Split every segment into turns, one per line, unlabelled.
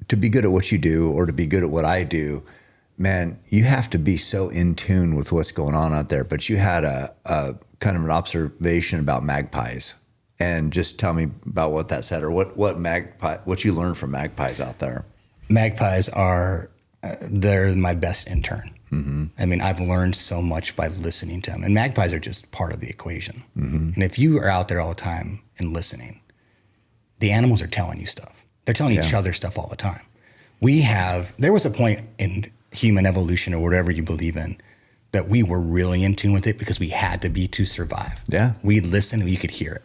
to be good at what you do or to be good at what I do, man, you have to be so in tune with what's going on out there. But you had a kind of an observation about magpies, and just tell me about what that said, or what you learned from magpies out there.
Magpies are, they're my best intern. Mm-hmm. I mean, I've learned so much by listening to them, and magpies are just part of the equation. Mm-hmm. And if you are out there all the time and listening, the animals are telling you stuff. They're telling each other stuff all the time. There was a point in human evolution or whatever you believe in that we were really in tune with it because we had to be to survive.
Yeah.
We'd listen and you could hear it.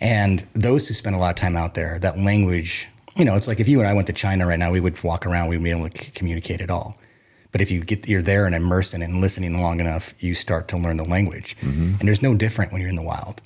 And those who spend a lot of time out there, that language, it's like if you and I went to China right now, we would walk around, we'd be able to communicate it all. But if you're there and immersed in it and listening long enough, you start to learn the language. Mm-hmm. And there's no different when you're in the wild.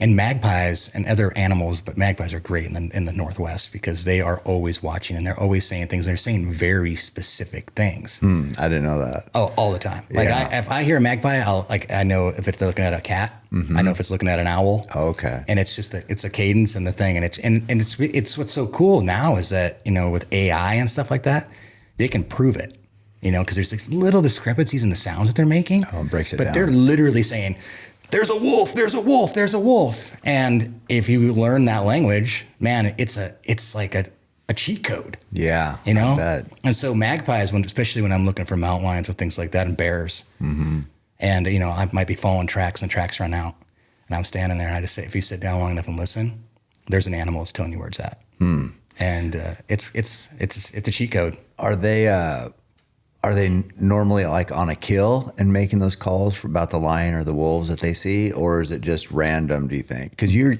And magpies and other animals, but magpies are great in the Northwest because they are always watching and they're always saying things. They're saying very specific things.
I didn't know that.
Oh, all the time. Like if I hear a magpie, I know if it's looking at a cat. Mm-hmm. I know if it's looking at an owl.
Oh, okay.
And it's just it's a cadence and the thing, and it's what's so cool now is that with AI and stuff like that, they can prove it. Because there's these little discrepancies in the sounds that they're making.
Oh, it breaks it
down. But they're literally saying, there's a wolf, there's a wolf, there's a wolf. And if you learn that language, man, it's like a cheat code.
Yeah.
I
bet.
And so magpies, especially when I'm looking for mountain lions and things like that, and bears. Mm-hmm. And, I might be following tracks and tracks run out. And I'm standing there and I just say, if you sit down long enough and listen, there's an animal that's telling you where it's at. And it's a cheat code.
Are they normally like on a kill and making those calls about the lion or the wolves that they see, or is it just random, do you think? Because you're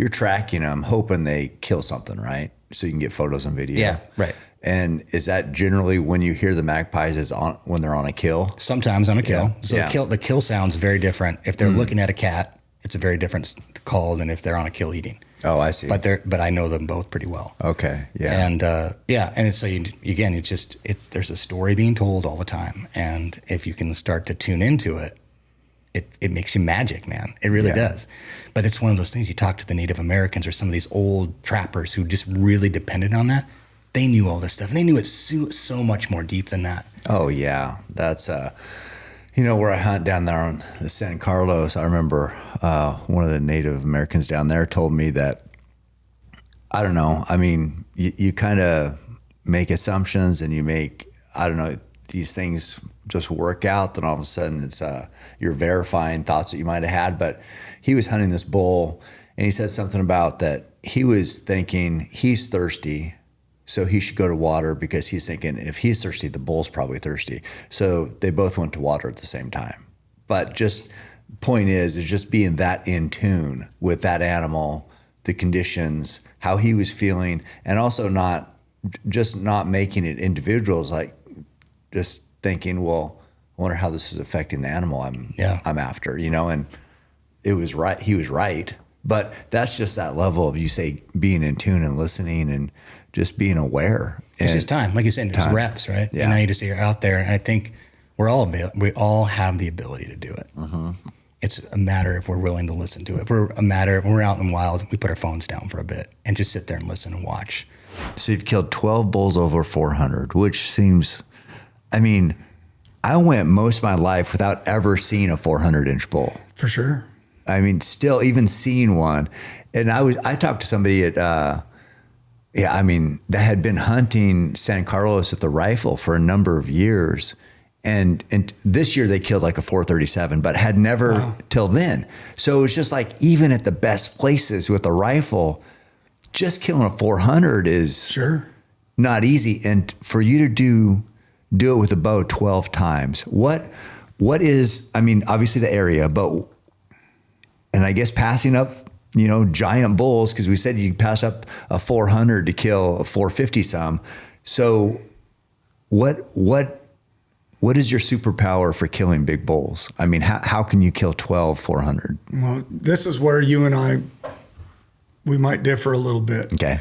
tracking them, hoping they kill something, right? So you can get photos and video.
Yeah, right.
And is that generally when you hear the magpies when they're on a kill?
Sometimes on a kill.
Yeah.
So the kill sounds very different. If they're looking at a cat, it's a very different call than if they're on a kill eating.
Oh, I see.
But I know them both pretty well.
Okay, yeah.
And and it's, so there's a story being told all the time, and if you can start to tune into it, it makes you magic, man. It really does. But it's one of those things. You talk to the Native Americans or some of these old trappers who just really depended on that. They knew all this stuff, and they knew it so much more deep than that.
Oh yeah, that's where I hunt down there on the San Carlos. I remember one of the Native Americans down there told me that, I don't know, I mean, you kind of make assumptions and you make, I don't know, these things just work out. Then all of a sudden it's you're verifying thoughts that you might have had. But he was hunting this bull and he said something about that he was thinking he's thirsty, so he should go to water because he's thinking if he's thirsty, the bull's probably thirsty. So they both went to water at the same time. But just point is just being that in tune with that animal, the conditions, how he was feeling, and also not making it individuals, like just thinking, well, I wonder how this is affecting the animal I'm after, and it was right. He was right. But that's just that level of, you say, being in tune and listening and just being aware.
It's just time. Like you said, it's reps, right?
Yeah.
And now you're out there. And I think we all have the ability to do it. Mm-hmm. It's a matter if we're willing to listen to it. When we're out in the wild, we put our phones down for a bit and just sit there and listen and watch.
So you've killed 12 bulls over 400, which seems, I mean, I went most of my life without ever seeing a 400-inch bull.
For sure.
I mean, still even seeing one. And I talked to somebody that had been hunting San Carlos with the rifle for a number of years. And this year they killed like a 437, but had never till then. So it was just like, even at the best places with a rifle, just killing a 400 is not easy. And for you to do it with a bow 12 times, what is, I mean, obviously the area, and I guess passing up, giant bulls, because we said you pass up a 400 to kill a 450 some. So what is your superpower for killing big bulls? I mean, how can you kill 12 400?
Well, this is where you and we might differ a little bit.
Okay.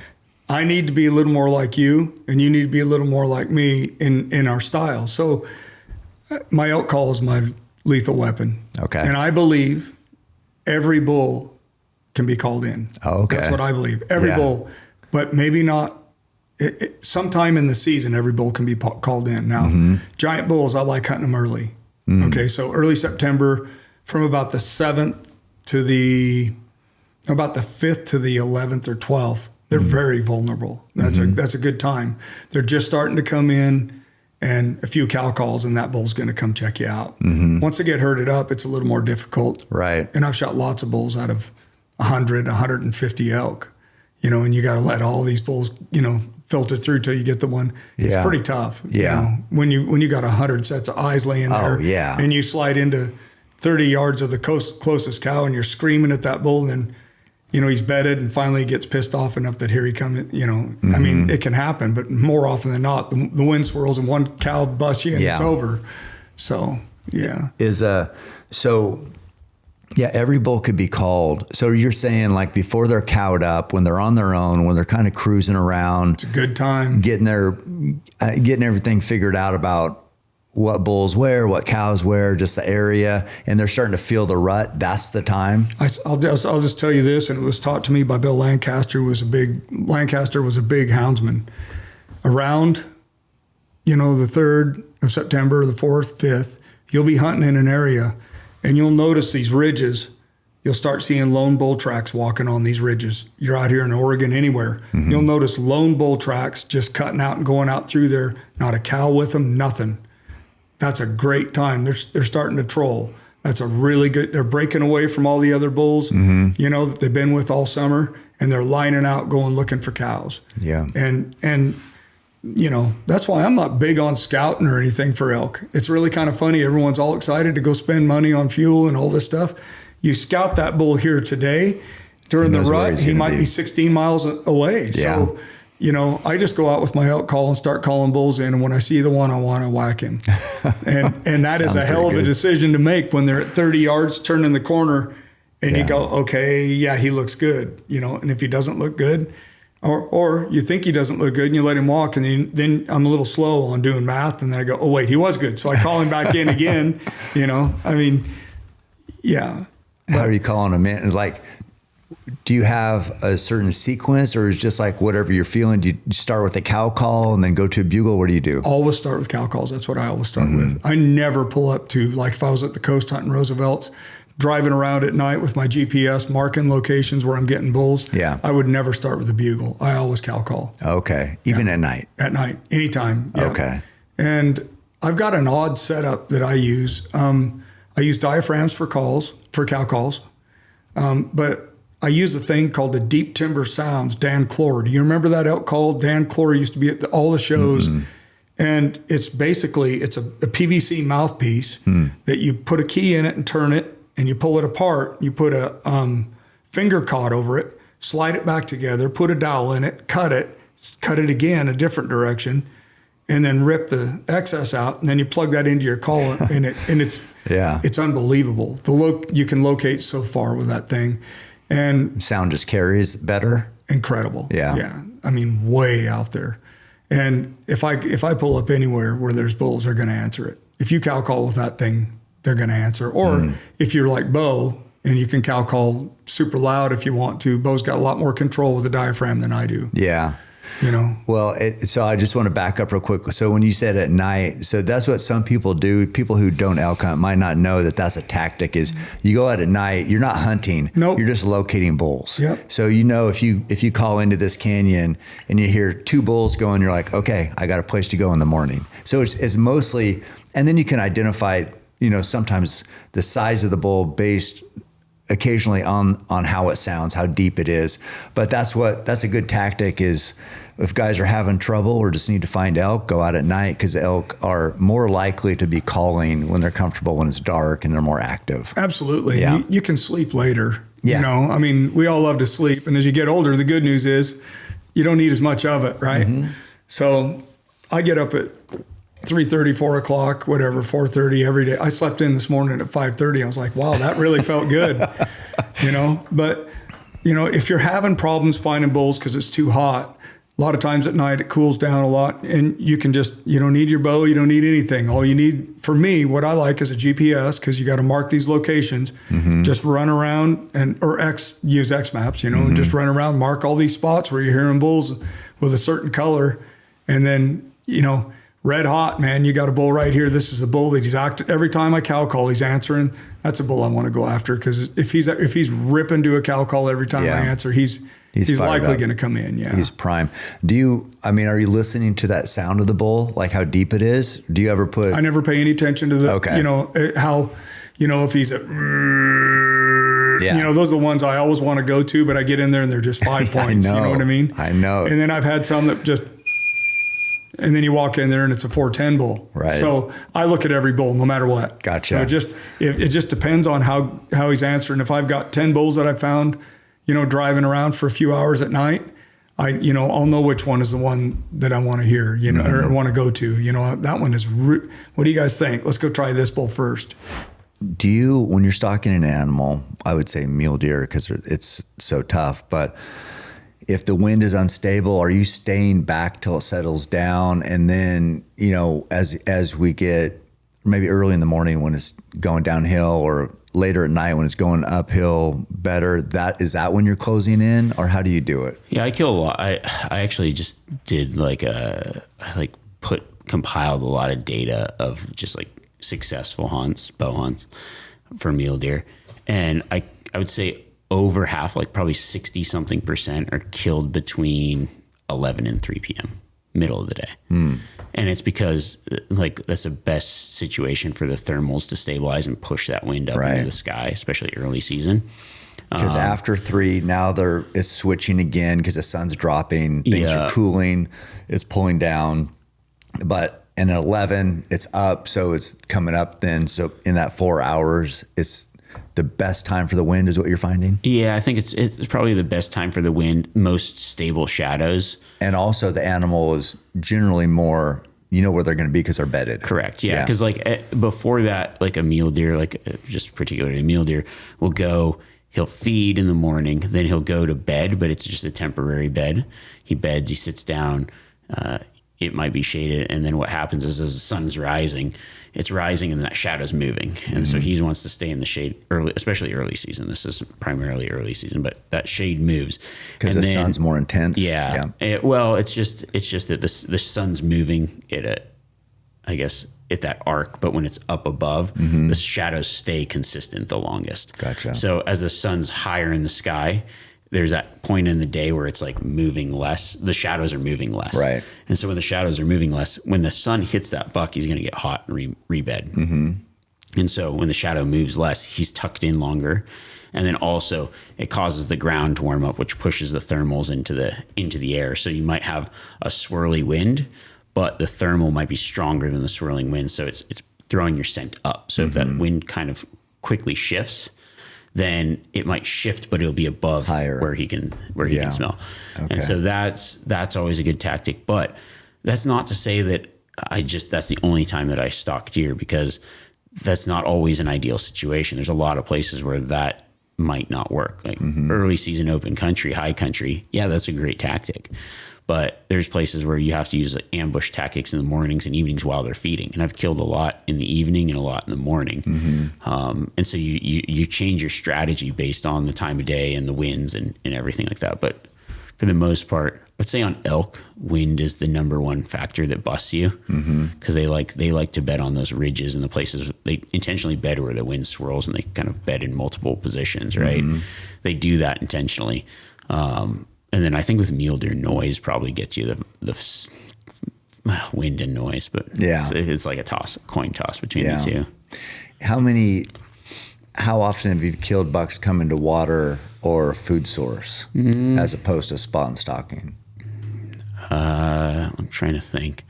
I need to be a little more like you, and you need to be a little more like me in our style. So my elk call is my lethal weapon.
Okay.
And I believe every bull can be called in.
Oh, okay.
That's what I believe. Every bull, but maybe not sometime in the season, every bull can be called in. Now, giant bulls, I like hunting them early. Okay, so early September, from about the 7th to the 5th to the 11th or 12th, they're very vulnerable. That's a good time. They're just starting to come in, and a few cow calls, and that bull's going to come check you out. Once they get herded up, it's a little more difficult.
Right.
And I've shot lots of bulls out of 100, 150 elk, and you got to let all these bulls, filter through till you get the one. It's pretty tough.
Yeah.
When you got 100 sets of eyes laying there, and you slide into 30 yards of the closest cow, and you're screaming at that bull, and then, he's bedded, and finally he gets pissed off enough that here he comes. I mean, it can happen, but more often than not, the wind swirls and one cow busts you, and it's over. So
every bull could be called. So you're saying, like, before they're cowed up, when they're on their own, when they're kind of cruising around,
it's a good time
getting everything figured out about what bulls where, what cows where, just the area, and they're starting to feel the rut. That's the time. I'll
just tell you this, and it was taught to me by Bill Lancaster, who was a big houndsman. Around, the 3rd of September, the 4th, 5th, you'll be hunting in an area, and you'll notice these ridges. You'll start seeing lone bull tracks walking on these ridges. You're out here in Oregon, anywhere. You'll notice lone bull tracks just cutting out and going out through there. Not a cow with them, nothing. That's a great time. They're starting to troll. That's a really good. They're breaking away from all the other bulls, that they've been with all summer, and they're lining out, going looking for cows.
Yeah.
And that's why I'm not big on scouting or anything for elk. It's really kind of funny. Everyone's all excited to go spend money on fuel and all this stuff. You scout that bull here today during the rut, he might be 16 miles away.
Yeah.
So, I just go out with my elk call and start calling bulls in. And when I see the one I want, I whack him. And that is a hell of a decision to make when they're at 30 yards, turning the corner, and you go, okay, yeah, he looks good. And if he doesn't look good, or you think he doesn't look good and you let him walk, and then I'm a little slow on doing math. And then I go, oh, wait, he was good. So I call him back in again, I mean, yeah.
How are you calling him in? Like, do you have a certain sequence, or is it just like whatever you're feeling? Do you start with a cow call and then go to a bugle? What do you do?
Always start with cow calls. That's what I always start with. I never pull up to, like, if I was at the coast hunting Roosevelt's, driving around at night with my GPS, marking locations where I'm getting bulls.
Yeah.
I would never start with a bugle. I always cow call.
Okay. Even at night?
At night. Anytime. Yeah.
Okay.
And I've got an odd setup that I use. I use diaphragms for cow calls. But I use a thing called the Deep Timber Sounds, Dan Clore. Do you remember that elk call? Dan Clore used to be at all the shows. And it's basically, it's a PVC mouthpiece that you put a key in it and turn it, and you pull it apart. You put a finger caught over it, slide it back together, put a dowel in it, cut it again a different direction, and then rip the excess out. And then you plug that into your call, and it's unbelievable. You can locate so far with that thing. And
sound just carries better.
Incredible.
Yeah.
I mean, way out there. And if I pull up anywhere where there's bulls, they're going to answer it. If you cow call with that thing, they're going to answer. Or if you're like Bo and you can cow call super loud if you want to, Bo's got a lot more control with the diaphragm than I do.
Yeah. Well, so I just want to back up real quick. So when you said at night, so that's what some people do. People who don't elk hunt might not know that that's a tactic. Is you go out at night, you're not hunting.
Nope.
You're just locating bulls.
Yep.
So if you call into this canyon and you hear 2 bulls going, you're like, okay, I got a place to go in the morning. So it's mostly, and then you can identify, sometimes the size of the bull based occasionally on how it sounds, how deep it is. But that's a good tactic is, if guys are having trouble or just need to find elk, go out at night, because elk are more likely to be calling when they're comfortable, when it's dark and they're more active.
Absolutely.
Yeah.
You can sleep later.
Yeah.
I mean, we all love to sleep. And as you get older, the good news is you don't need as much of it, right? So I get up at 3:30, 4 o'clock, whatever, 4:30 every day. I slept in this morning at 5:30. I was like, wow, that really felt good. But, if you're having problems finding bulls because it's too hot, a lot of times at night it cools down a lot, and you don't need your bow, you don't need anything. All you need, for me, what I like is a GPS, because you got to mark these locations. Just run around use X maps, and just run around, mark all these spots where you're hearing bulls with a certain color, and then, red hot, man, you got a bull right here. This is a bull that he's acting. Every time I cow call, he's answering. That's a bull I want to go after, because if he's ripping to a cow call every time I answer, he's likely going to come in. Yeah,
he's prime. Are you listening to that sound of the bull, like how deep it is? Do you ever put?
I never pay any attention to the, how, if he's a, those are the ones I always want to go to, but I get in there and they're just 5 points. You know what I mean?
I know.
And then I've had some that just, and then you walk in there and it's a 410 bull.
Right.
So I look at every bull no matter what.
Gotcha.
So it just depends on how he's answering. If I've got 10 bulls that I found, driving around for a few hours at night, I'll know which one is the one that I want to hear, or want to go to. That one is, what do you guys think? Let's go try this bull first.
Do you, when you're stalking an animal, I would say mule deer because it's so tough, but if the wind is unstable, are you staying back till it settles down? And then, as we get maybe early in the morning when it's going downhill, or later at night when it's going uphill better, is that when you're closing in, or how do you do it?
Yeah, I kill a lot. I actually just did compiled a lot of data of just like successful hunts, bow hunts for mule deer. And I would say over half, like probably 60 something percent, are killed between 11 and 3 p.m. middle of the day. And it's because that's the best situation for the thermals to stabilize and push that wind up into the sky, especially early season.
Because after 3, now it's switching again because the sun's dropping, things are cooling, it's pulling down. But in 11, it's up, so it's coming up then. So in that 4 hours, it's the best time for the wind is what you're finding?
Yeah, I think it's probably the best time for the wind, most stable shadows. And
also the animal is generally more, where they're going to be because they're bedded.
Correct, yeah. Because before that, like a mule deer, just particularly a mule deer, will go, he'll feed in the morning, then he'll go to bed, but it's just a temporary bed. He beds, he sits down, it might be shaded, and then what happens is as the sun's rising, it's rising and that shadow's moving. And so he wants to stay in the shade early, especially early season. This is primarily early season, but that shade moves.
Because the sun's more intense.
Yeah. It's just that the sun's moving at that arc, but when it's up above, the shadows stay consistent the longest.
Gotcha.
So as the sun's higher in the sky, there's that point in the day where it's like moving less. The shadows are moving less.
Right.
And so when the shadows are moving less, when the sun hits that buck, he's going to get hot and rebed. And so when the shadow moves less, he's tucked in longer. And then also it causes the ground to warm up, which pushes the thermals into the air. So you might have a swirly wind, but the thermal might be stronger than the swirling wind. So it's throwing your scent up. So if that wind kind of quickly shifts, then it might shift, but it'll be above higher where he can smell. Okay. And so that's always a good tactic. But that's not to say that that's the only time that I stalk deer, because that's not always an ideal situation. There's a lot of places where that might not work. Like early season open country, high country. Yeah, that's a great tactic. But there's places where you have to use ambush tactics in the mornings and evenings while they're feeding. And I've killed a lot in the evening and a lot in the morning. And so you change your strategy based on the time of day and the winds and everything like that. But for the most part, I'd say on elk, wind is the number one factor that busts you, because they like to bed on those ridges and the places they intentionally bed where the wind swirls, and they kind of bed in multiple positions, right? They do that intentionally. And then I think with mule deer, noise probably gets you the wind and noise, but it's like a coin toss between the two.
How often have you killed bucks coming to water or food source as opposed to spot and stalking?
I'm trying to think.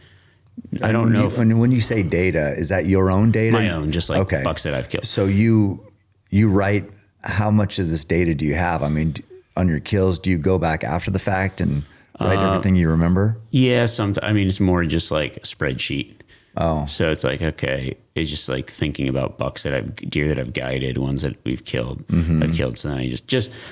I don't know.
When you say data, is that your own data?
My own, just like bucks that I've killed.
So you write, how much of this data do you have? I mean, on your kills, do you go back after the fact and write everything you remember?
Yeah, sometimes. I mean, it's more just like a spreadsheet.
Oh.
So it's like, okay, it's just like thinking about deer that I've guided, ones that we've killed, I've killed. So then I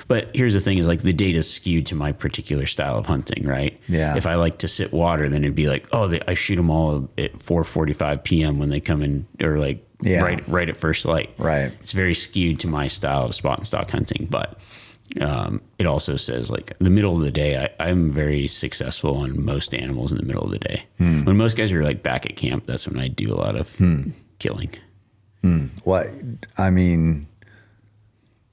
but here's the thing is like the data is skewed to my particular style of hunting, right?
Yeah.
If I like to sit water, then it'd be like, I shoot them all at 4:45 p.m. when they come in, or right at first light.
Right.
It's very skewed to my style of spot and stalk hunting. But It also says like the middle of the day, I'm very successful on most animals in the middle of the day. When most guys are like back at camp, that's when I do a lot of killing.
What, I mean,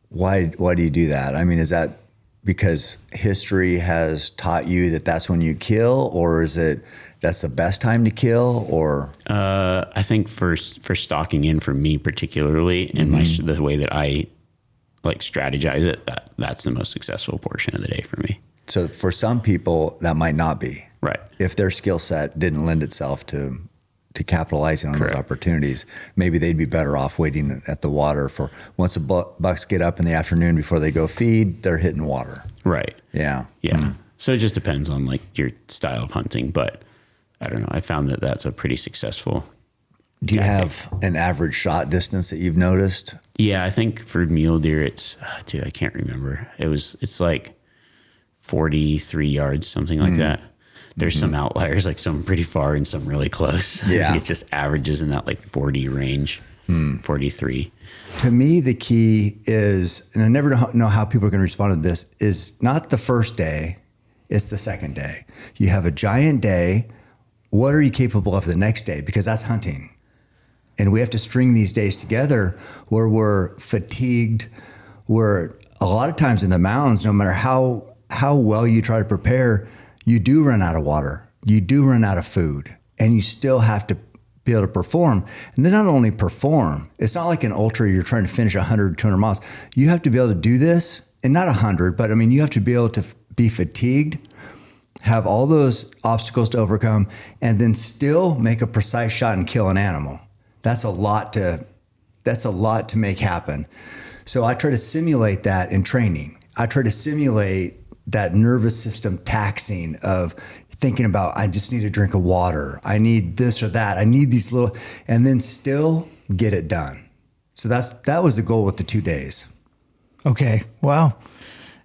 why do you do that? I mean, is that because history has taught you that that's when you kill, or is it that's the best time to kill? Or
I think for stalking in, for me particularly, and the way that I like strategize it, that's the most successful portion of the day for me.
So for some people that might not be,
right? If
their skill set didn't lend itself to capitalizing on those opportunities, maybe they'd be better off waiting at the water for once the bucks get up in the afternoon before they go feed, they're hitting water.
Right.
Yeah.
Yeah. So it just depends on like your style of hunting, but I don't know. I found that that's a pretty successful.
Do you have an average shot distance that you've noticed?
Yeah, I think for mule deer, it's, dude, I can't remember. It's like 43 yards, something like that. There's some outliers, like some pretty far and some really close.
Yeah.
It just averages in that like 40 range, 43.
To me, the key is, and I never know how people are going to respond to this, is not the first day, it's the second day. You have a giant day. What are you capable of the next day? Because that's hunting. And we have to string these days together where we're fatigued, where a lot of times in the mountains, no matter how well you try to prepare, you do run out of water, you do run out of food, and you still have to be able to perform. And then not only perform, it's not like an ultra, you're trying to finish 100, 200 miles. You have to be able to do this, and not 100, but I mean, you have to be able to be fatigued, have all those obstacles to overcome, and then still make a precise shot and kill an animal. That's a lot to make happen. So I try to simulate that in training. I try to simulate that nervous system taxing of thinking about, I just need a drink of water. I need this or that. I need these little, and then still get it done. So that was the goal with the 2 days.
Okay. Well,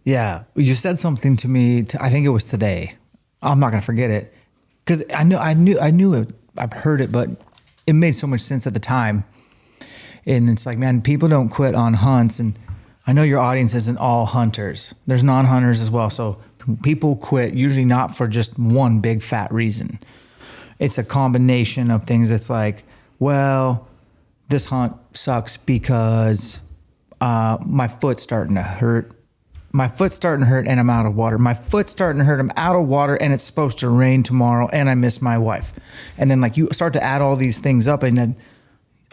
yeah. You said something to me, I think it was today. I'm not going to forget it because I knew it. I've heard it, but it made so much sense at the time. And it's like, man, people don't quit on hunts. And I know your audience isn't all hunters. There's non-hunters as well. So people quit usually not for just one big fat reason. It's a combination of things. It's like, well, this hunt sucks because my foot's starting to hurt. My foot's starting to hurt and I'm out of water. My foot's starting to hurt. I'm out of water and it's supposed to rain tomorrow and I miss my wife. And then like you start to add all these things up and then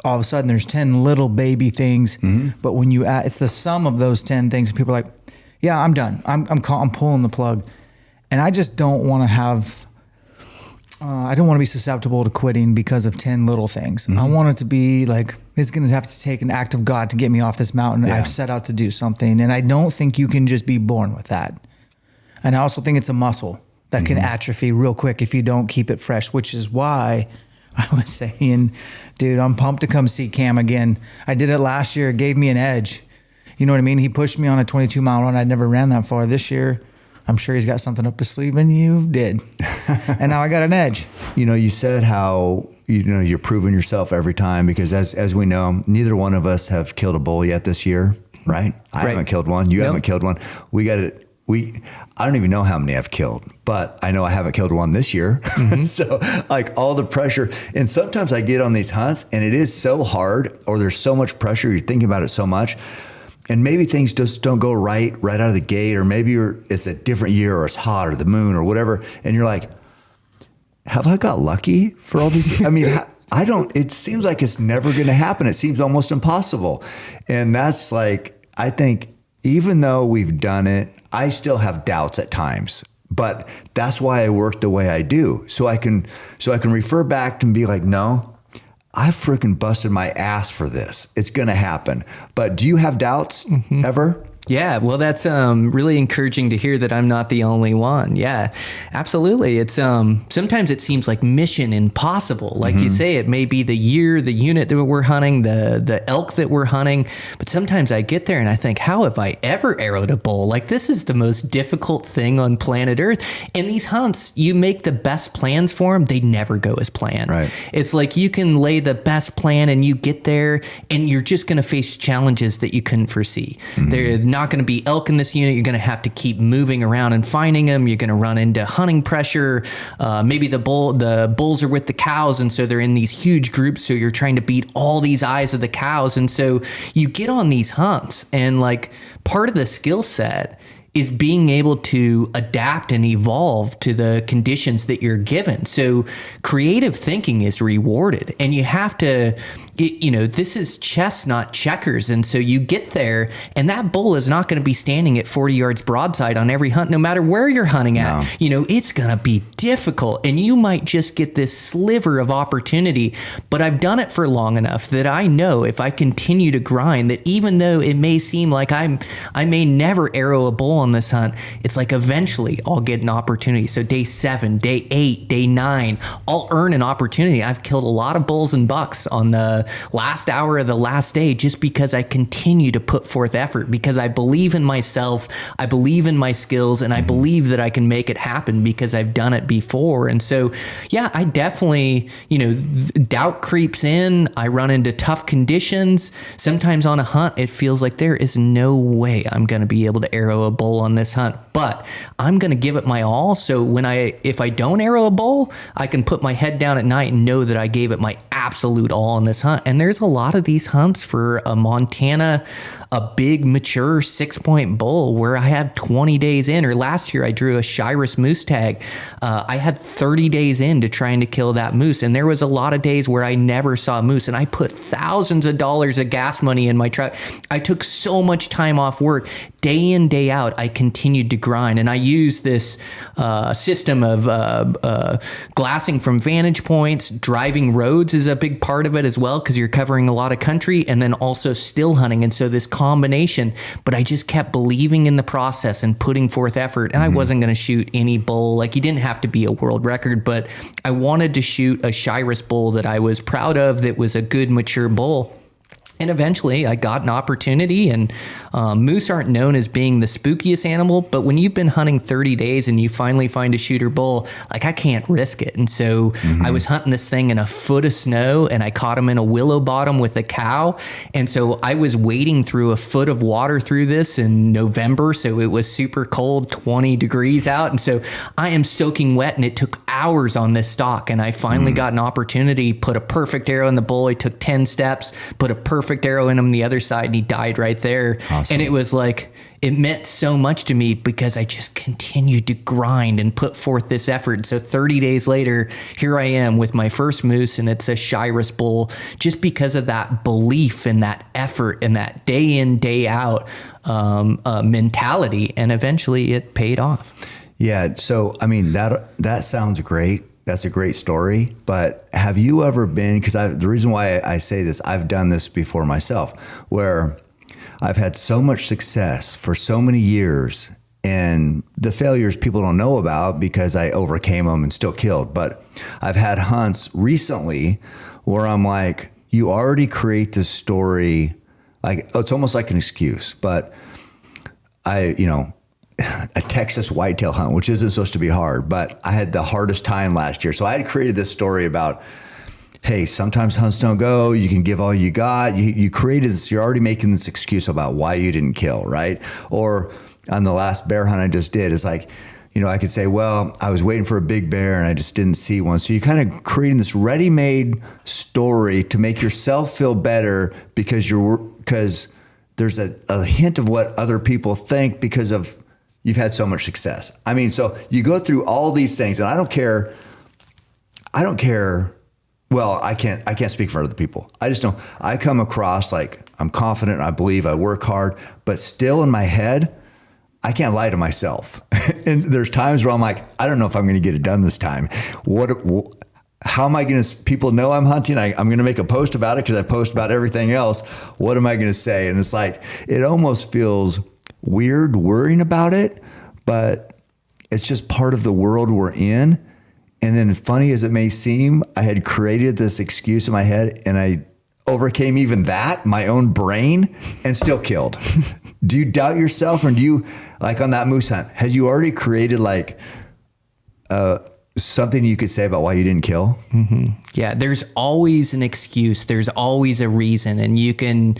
all of a sudden there's 10 little baby things. But when you add, it's the sum of those 10 things. People are like, yeah, I'm done. I'm pulling the plug. And I just don't want to have, I don't want to be susceptible to quitting because of 10 little things. I want it to be like, it's going to have to take an act of God to get me off this mountain. Yeah. I've set out to do something. And I don't think you can just be born with that. And I also think it's a muscle that can atrophy real quick if you don't keep it fresh, which is why I was saying, dude, I'm pumped to come see Cam again. I did it last year. It gave me an edge. You know what I mean? He pushed me on a 22-mile run. I never ran that far. This year, I'm sure he's got something up his sleeve, and you did. And now I got an edge.
You know, you said how, you know, you're proving yourself every time because as we know, neither one of us have killed a bull yet this year, right? I haven't killed one. You haven't killed one. I don't even know how many I've killed, but I know I haven't killed one this year. So like all the pressure, and sometimes I get on these hunts and it is so hard, or there's so much pressure. You're thinking about it so much. And maybe things just don't go right out of the gate, or maybe it's a different year, or it's hot, or the moon, or whatever. And you're like, have I got lucky for all these? I mean, it seems like it's never going to happen. It seems almost impossible. And that's like, I think even though we've done it, I still have doubts at times, but that's why I work the way I do. So I can refer back and be like, no, I freaking busted my ass for this. It's going to happen. But do you have doubts ever?
Yeah, well, that's really encouraging to hear that I'm not the only one. Yeah, absolutely. It's sometimes it seems like mission impossible. Like you say, it may be the year, the unit that we're hunting, the elk that we're hunting. But sometimes I get there and I think, how have I ever arrowed a bull? Like, this is the most difficult thing on planet Earth. And these hunts, you make the best plans for them, they never go as planned.
Right.
It's like you can lay the best plan and you get there and you're just going to face challenges that you couldn't foresee. not going to be elk in this unit. You're going to have to keep moving around and finding them. You're going to run into hunting pressure. Maybe the bulls are with the cows, and so they're in these huge groups. So you're trying to beat all these eyes of the cows. And so you get on these hunts, and like part of the skill set is being able to adapt and evolve to the conditions that you're given. So creative thinking is rewarded, and you have to, this is chess, not checkers. And so you get there, and that bull is not going to be standing at 40 yards broadside on every hunt, no matter where you're hunting at. No. It's going to be difficult, and you might just get this sliver of opportunity. But I've done it for long enough that I know if I continue to grind, that even though it may seem like I may never arrow a bull on this hunt, it's like eventually I'll get an opportunity. So day 7, day 8, day 9, I'll earn an opportunity. I've killed a lot of bulls and bucks on the last hour of the last day just because I continue to put forth effort, because I believe in myself, I believe in my skills, and I believe that I can make it happen because I've done it before. And so, yeah, I definitely, doubt creeps in. I run into tough conditions. Sometimes on a hunt, it feels like there is no way I'm going to be able to arrow a bull on this hunt, but I'm going to give it my all. So if I don't arrow a bull, I can put my head down at night and know that I gave it my absolute all on this hunt. And there's a lot of these hunts for a Montana, a big mature 6-point bull where I have 20 days in, or last year I drew a Shiras moose tag. I had 30 days into trying to kill that moose. And there was a lot of days where I never saw a moose, and I put thousands of dollars of gas money in my truck. I took so much time off work. Day in, day out, I continued to grind. And I used this system of glassing from vantage points. Driving roads is a big part of it as well, because you're covering a lot of country, and then also still hunting. And so this combination, but I just kept believing in the process and putting forth effort. And I wasn't going to shoot any bull. Like, he didn't have to be a world record, but I wanted to shoot a Shiras bull that I was proud of, that was a good mature bull. And eventually I got an opportunity, and moose aren't known as being the spookiest animal, but when you've been hunting 30 days and you finally find a shooter bull, like, I can't risk it. And so I was hunting this thing in a foot of snow, and I caught him in a willow bottom with a cow. And so I was wading through a foot of water through this in November. So it was super cold, 20 degrees out. And so I am soaking wet, and it took hours on this stock. And I finally got an opportunity, put a perfect arrow in the bull. He took 10 steps, put a perfect arrow in him the other side, and he died right there. Awesome. And it was like, it meant so much to me because I just continued to grind and put forth this effort. So 30 days later, here I am with my first moose, and it's a Shiras bull, just because of that belief and that effort and that day in, day out mentality. And eventually it paid off.
Yeah. So, I mean, that sounds great. That's a great story. But have you ever been, because the reason why I say this, I've done this before myself, where I've had so much success for so many years, and the failures people don't know about because I overcame them and still killed. But I've had hunts recently where I'm like, you already create this story, like, it's almost like an excuse, but a Texas whitetail hunt, which isn't supposed to be hard, but I had the hardest time last year. So I had created this story about, hey, sometimes hunts don't go, you can give all you got. You created this, you're already making this excuse about why you didn't kill, right? Or on the last bear hunt I just did, it's like, I could say, well, I was waiting for a big bear and I just didn't see one. So you kind of creating this ready-made story to make yourself feel better because there's a hint of what other people think because of you've had so much success. I mean, so you go through all these things, and I don't care. Well, I can't speak for other people. I just know I come across like I'm confident, I believe, I work hard, but still in my head, I can't lie to myself. And there's times where I'm like, I don't know if I'm going to get it done this time. How am I going to, people know I'm hunting. I'm going to make a post about it because I post about everything else. What am I going to say? And it's like, it almost feels weird worrying about it, but it's just part of the world we're in. And then, funny as it may seem, I had created this excuse in my head, and I overcame even that, my own brain, and still killed. Do you doubt yourself? Or do you, like on that moose hunt, had you already created like something you could say about why you didn't kill?
Mm-hmm. Yeah, there's always an excuse. There's always a reason, and you can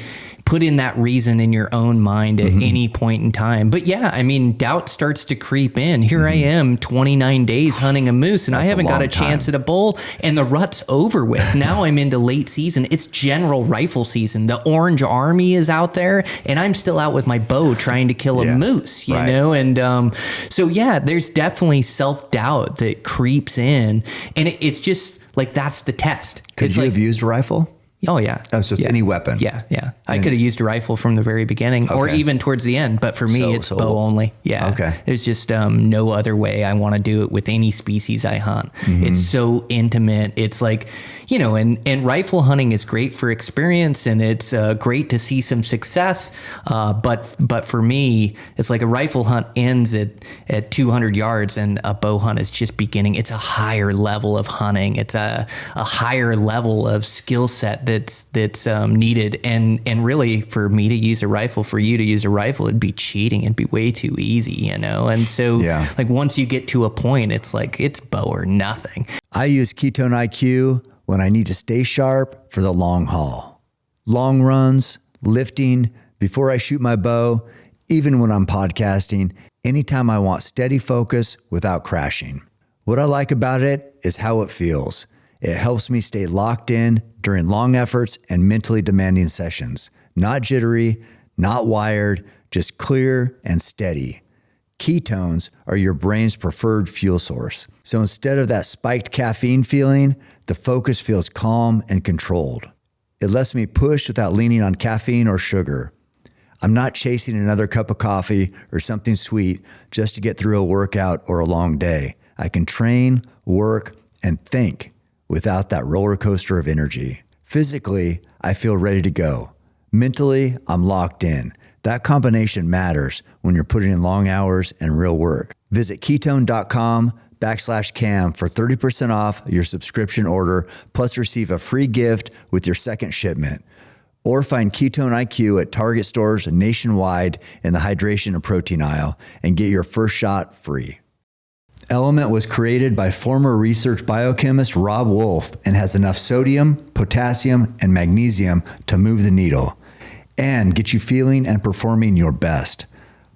put in that reason in your own mind at any point in time. But yeah, I mean, doubt starts to creep in. Here I am 29 days hunting a moose and I haven't got a chance at a bull and the rut's over with. Now I'm into late season. It's general rifle season. The Orange Army is out there and I'm still out with my bow trying to kill a moose, you know? And so yeah, there's definitely self-doubt that creeps in, and it's just like, that's the test.
Could you have used a rifle?
Oh yeah.
Oh, so it's any weapon.
Yeah, yeah. I could have used a rifle from the very beginning, or even towards the end. But for me, it's bow only. Yeah.
Okay.
There's just no other way I want to do it with any species I hunt. It's so intimate. It's like, you know, and rifle hunting is great for experience, and it's great to see some success. But for me, it's like a rifle hunt ends at 200 yards, and a bow hunt is just beginning. It's a higher level of hunting. It's a higher level of skill set that's needed. And really, for me to use a rifle, for you to use a rifle, it'd be cheating. It'd be way too easy, you know? And so like once you get to a point, it's like, it's bow or nothing.
I use Ketone IQ when I need to stay sharp for the long haul. Long runs, lifting, before I shoot my bow, even when I'm podcasting, anytime I want steady focus without crashing. What I like about it is how it feels. It helps me stay locked in during long efforts and mentally demanding sessions. Not jittery, not wired, just clear and steady. Ketones are your brain's preferred fuel source. So instead of that spiked caffeine feeling, the focus feels calm and controlled. It lets me push without leaning on caffeine or sugar. I'm not chasing another cup of coffee or something sweet just to get through a workout or a long day. I can train, work, and think without that roller coaster of energy. Physically, I feel ready to go. Mentally, I'm locked in. That combination matters when you're putting in long hours and real work. Visit ketone.com/cam for 30% off your subscription order, plus receive a free gift with your second shipment. Or find Ketone IQ at Target stores nationwide in the hydration and protein aisle and get your first shot free. LMNT was created by former research biochemist Rob Wolf and has enough sodium, potassium, and magnesium to move the needle and get you feeling and performing your best.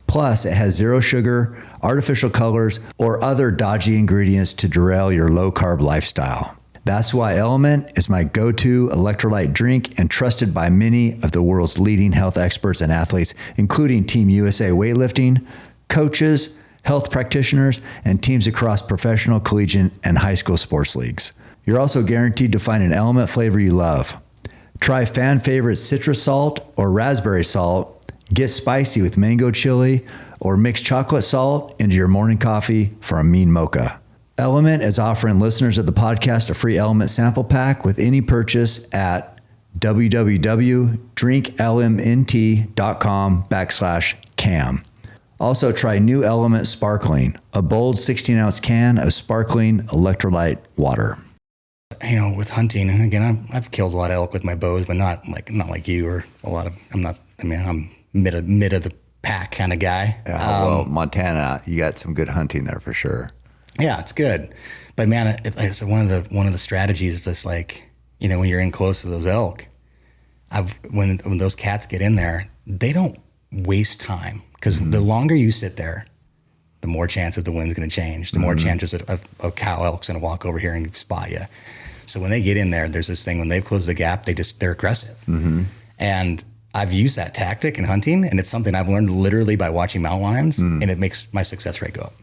Plus, it has zero sugar, artificial colors, or other dodgy ingredients to derail your low-carb lifestyle. That's why LMNT is my go-to electrolyte drink and trusted by many of the world's leading health experts and athletes, including Team USA weightlifting, coaches, health practitioners, and teams across professional, collegiate, and high school sports leagues. You're also guaranteed to find an LMNT flavor you love. Try fan favorite citrus salt or raspberry salt, get spicy with mango chili, or mix chocolate salt into your morning coffee for a mean mocha. LMNT is offering listeners of the podcast a free LMNT sample pack with any purchase at www.drinklmnt.com/cam. Also try new LMNT Sparkling, a bold 16-ounce can of sparkling electrolyte water.
You know, with hunting, and again, I've killed a lot of elk with my bows, but not like you or a lot of. I'm mid of the pack kind of guy.
Well, Montana, you got some good hunting there for sure.
Yeah, it's good, but man, like I said, one of the strategies is just like, you know, when you're in close to those elk, when those cats get in there, they don't waste time. Because the longer you sit there, the more chances the wind's going to change. The more chances a cow elk's going to walk over here and spot you. So when they get in there, there's this thing, when they've closed the gap, they're aggressive. And I've used that tactic in hunting, and it's something I've learned literally by watching mountain lions, and it makes my success rate go up.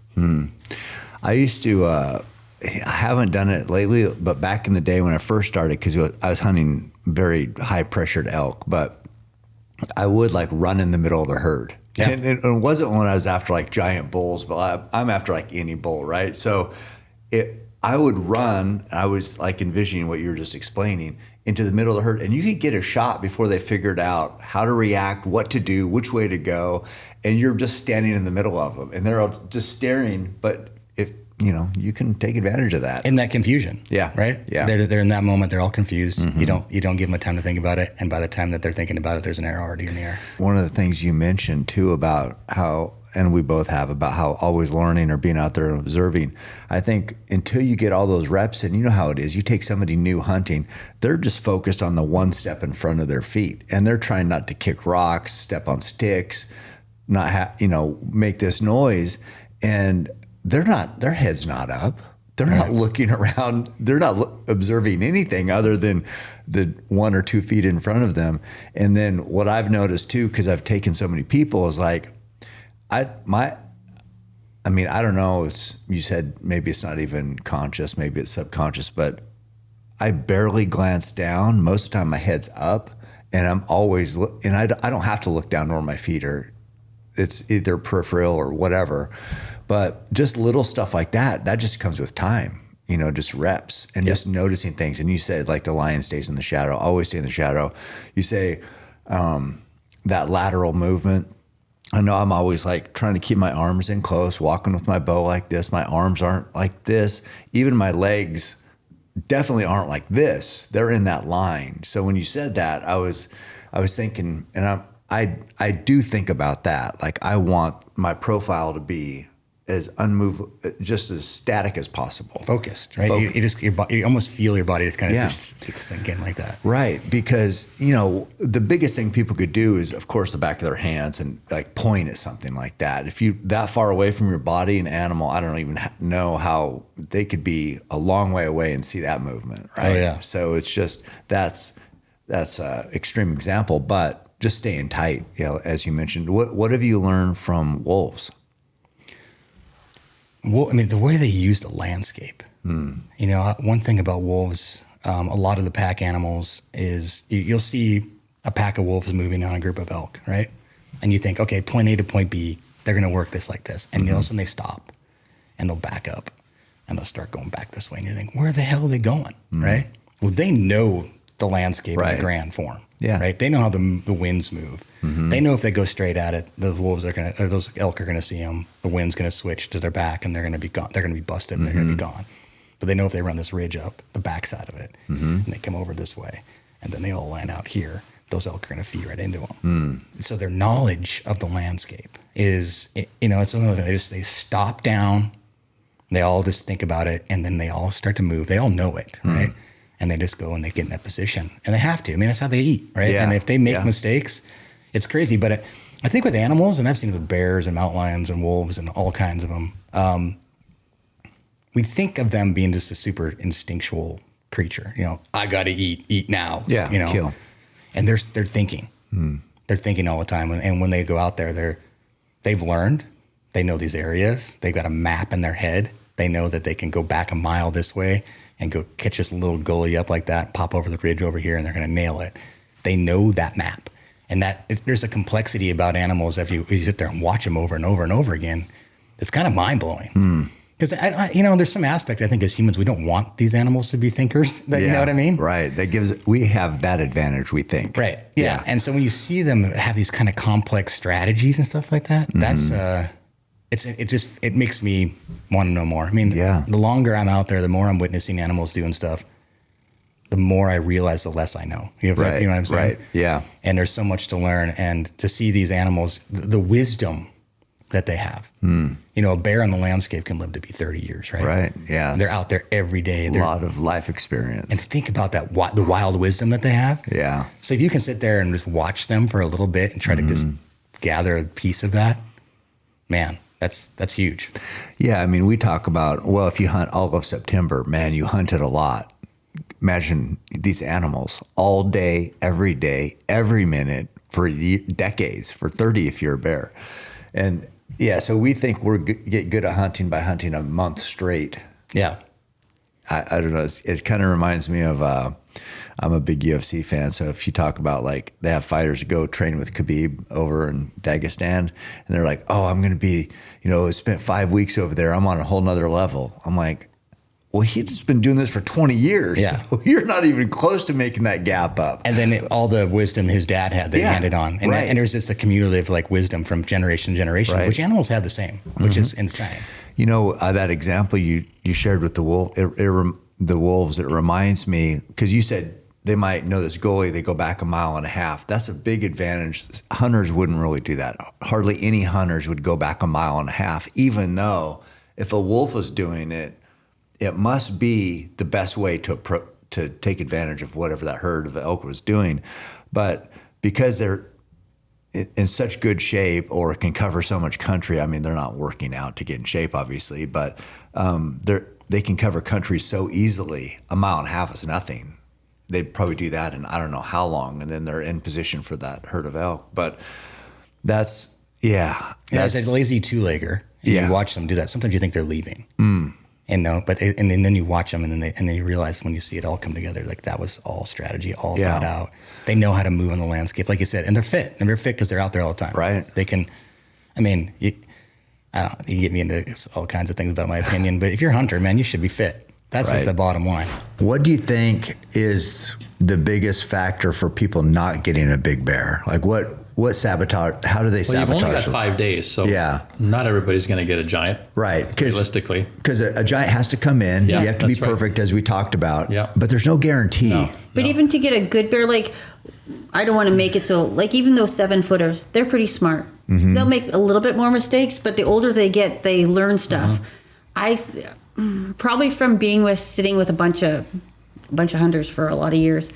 I used to, I haven't done it lately, but back in the day when I first started, because I was hunting very high pressured elk, but I would like run in the middle of the herd. Yeah. And it wasn't when I was after like giant bulls, but I'm after like any bull, right? So I would run, I was like envisioning what you were just explaining, into the middle of the herd, and you could get a shot before they figured out how to react, what to do, which way to go, and you're just standing in the middle of them, and they're all just staring, but if, you know, you can take advantage of that.
In that confusion.
Yeah.
Right?
Yeah.
They're in that moment, they're all confused. You don't give them a time to think about it, and by the time that they're thinking about it, there's an arrow already in the air.
One of the things you mentioned too about how and we both have, about how always learning or being out there and observing. I think until you get all those reps, and you know how it is, you take somebody new hunting, they're just focused on the one step in front of their feet, and they're trying not to kick rocks, step on sticks, not make this noise, and their head's not up. They're not looking around. They're not observing anything other than the 1 or 2 feet in front of them. And then what I've noticed too, because I've taken so many people, is like, I don't know. You said maybe it's not even conscious, maybe it's subconscious, but I barely glance down. Most of the time my head's up, and I'm always, and I don't have to look down where my feet are. It's either peripheral or whatever. But just little stuff like that just comes with time, just reps and just noticing things. And you said like the lion stays in the shadow, always stay in the shadow. You say that lateral movement. I know I'm always like trying to keep my arms in close, walking with my bow like this. My arms aren't like this. Even my legs definitely aren't like this. They're in that line. So when you said that, I was thinking, and I do think about that. Like I want my profile to be as just as static as possible.
Focused, right? You almost feel your body just kind of sink in like that.
Right, because, the biggest thing people could do is, of course, the back of their hands and like point at something like that. If you that far away from your body, an animal, I don't even know how they could be a long way away and see that movement, right?
Oh, yeah.
So it's just, that's an extreme example, but just staying tight, as you mentioned. What have you learned from wolves?
Well, the way they use the landscape. One thing about wolves, a lot of the pack animals is you'll see a pack of wolves moving on a group of elk, right? And you think, okay, point A to point B, they're going to work this like this. And all of a sudden they stop and they'll back up and they'll start going back this way. And you think, where the hell are they going, right? Well, they know the landscape in the grand form.
Yeah.
Right. They know how the winds move. They know if they go straight at it, those elk are going to see them. The wind's going to switch to their back, and they're going to be gone. They're going to be busted, and they're going to be gone. But they know if they run this ridge up the backside of it, and they come over this way, and then they all land out here, those elk are going to feed right into them. So their knowledge of the landscape is, it's one of those, they stop down, they all just think about it, and then they all start to move. They all know it, right? And they just go and they get in that position. And they have to. That's how they eat, right?
Yeah.
And if they make mistakes, it's crazy. But I think with animals, and I've seen it with bears and mountain lions and wolves and all kinds of them, we think of them being just a super instinctual creature. I got to eat now.
Yeah, kill.
And they're thinking. They're thinking all the time. And when they go out there, they've learned. They know these areas. They've got a map in their head. They know that they can go back a mile this way and go catch this little gully up like that, pop over the ridge over here, and they're going to nail it. They know that map. And there's a complexity about animals. If you sit there and watch them over and over and over again, it's kind of mind-blowing. Because, there's some aspect, I think, as humans, we don't want these animals to be thinkers. You know what I mean?
Right. We have that advantage, we think.
Right. Yeah. And so when you see them have these kind of complex strategies and stuff like that, that's... It makes me want to know more. The longer I'm out there, the more I'm witnessing animals doing stuff, the more I realize the less I know. You know what I'm saying?
Right. Yeah.
And there's so much to learn, and to see these animals, the wisdom that they have. A bear on the landscape can live to be 30 years, right?
Right. Yeah.
They're out there every day.
A lot of life experience.
And think about that, the wild wisdom that they have.
Yeah.
So if you can sit there and just watch them for a little bit and try to just gather a piece of that, man. That's huge. Yeah,
we talk about, if you hunt all of September, man, you hunted a lot. Imagine these animals all day, every minute, for decades, for 30 if you're a bear. And so we think get good at hunting by hunting a month straight.
Yeah.
I don't know. It kind of reminds me of, I'm a big UFC fan. So if you talk about like, they have fighters go train with Khabib over in Dagestan, and they're like, oh, I'm going to be, spent 5 weeks over there. I'm on a whole nother level. I'm like, well, he's been doing this for 20 years.
Yeah.
So you're not even close to making that gap up.
And then all the wisdom his dad had, they handed on. And,
right.
And there's just a cumulative wisdom from generation to generation, which animals have the same, which is insane.
That example you shared with the wolf, the wolves, it reminds me, because you said they might know this goalie, they go back a mile and a half. That's a big advantage. Hunters wouldn't really do that. Hardly any hunters would go back a mile and a half, even though if a wolf was doing it, it must be the best way to take advantage of whatever that herd of elk was doing. But because they're in such good shape or can cover so much country, I mean, they're not working out to get in shape, obviously, but they can cover country so easily. A mile and a half is nothing. They'd probably do that in I don't know how long, and then they're in position for that herd of elk. But that's
It's a lazy two-legger. And you watch them do that. Sometimes you think they're leaving. And no, but and then you watch them, and then you realize when you see it all come together, like that was all strategy, all thought out. They know how to move on the landscape, like you said, and they're fit. And they're fit because they're out there all the time.
Right.
They can. I mean, you get me into all kinds of things about my opinion, but if you're a hunter, man, you should be fit. That's just the bottom line.
What do you think is the biggest factor for people not getting a big bear? Like what sabotage? How do they sabotage?
You've only got 5 days, so not everybody's going to get a giant.
Right.
Realistically.
Because a giant has to come in.
Yeah,
you have to be
that's right.
perfect, as we talked about.
Yeah.
But there's no guarantee.
No.
But even to get a good bear, like, I don't want to make it so, like, even those 7-footers, they're pretty smart. They'll make a little bit more mistakes, but the older they get, they learn stuff. Probably from sitting with a bunch of hunters for a lot of years,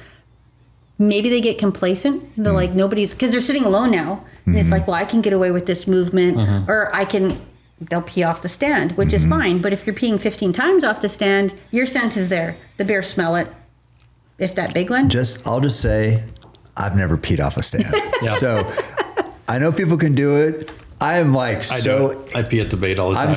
maybe they get complacent. They're like, nobody's, because they're sitting alone now. And it's like, well, I can get away with this movement, or they'll pee off the stand, which is fine. But if you're peeing 15 times off the stand, your scent is there. The bear smell it. If that big one.
I'll just say, I've never peed off a stand.
Yeah.
So I know people can do it. I am like
I pee at the bait all the time.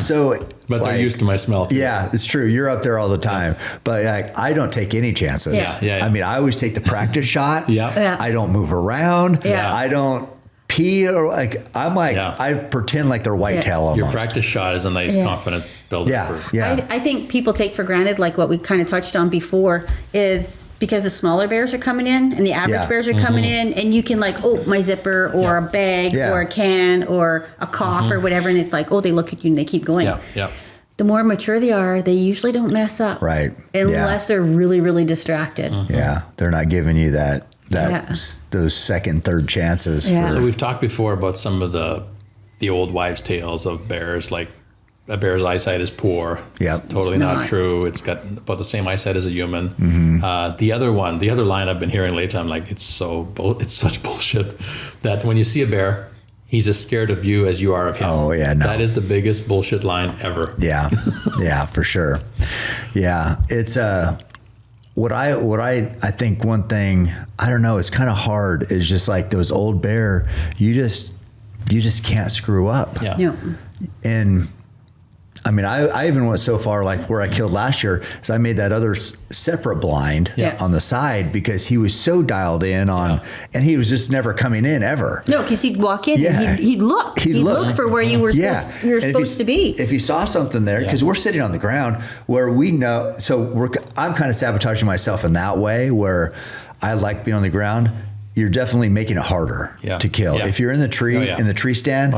But they're used to my smell too.
Yeah, it's true. You're up there all the time. But like, I don't take any chances.
Yeah.
I mean, I always take the practice shot.
Yeah.
I don't move around.
Yeah.
I don't pee or I pretend like they're whitetail almost.
Your practice shot is a nice confidence builder.
I think people take for granted, like what we kind of touched on before, is because the smaller bears are coming in and the average bears are coming in, and you can like, oh, my zipper or a bag or a can or a cough or whatever, and it's like, oh, they look at you and they keep going.
Yeah.
The more mature they are, they usually don't mess up.
Right.
Unless they're really, really distracted.
Yeah. They're not giving you those second, third chances.
So we've talked before about some of the old wives' tales of bears, like a bear's eyesight is poor.
Yeah,
it's totally not true. It's got about the same eyesight as a human. The other line I've been hearing lately, I'm like, it's such bullshit that when you see a bear, he's as scared of you as you are of him.
Oh yeah, no.
That is the biggest bullshit line ever.
Yeah, for sure. Yeah, it's What I think one thing, I don't know, it's kind of hard, is just like those old bear, you just can't screw up.
Yeah.
No.
And I mean, I even went so far, like where I killed last year, is I made that other separate blind on the side because he was so dialed in on, and he was just never coming in ever.
No, because he'd walk in and he'd look. He'd look for where you were supposed to be.
If he saw something there, because we're sitting on the ground where we know, I'm kind of sabotaging myself in that way where I like being on the ground. You're definitely making it harder to kill.
Yeah.
If you're in the tree, in the tree stand,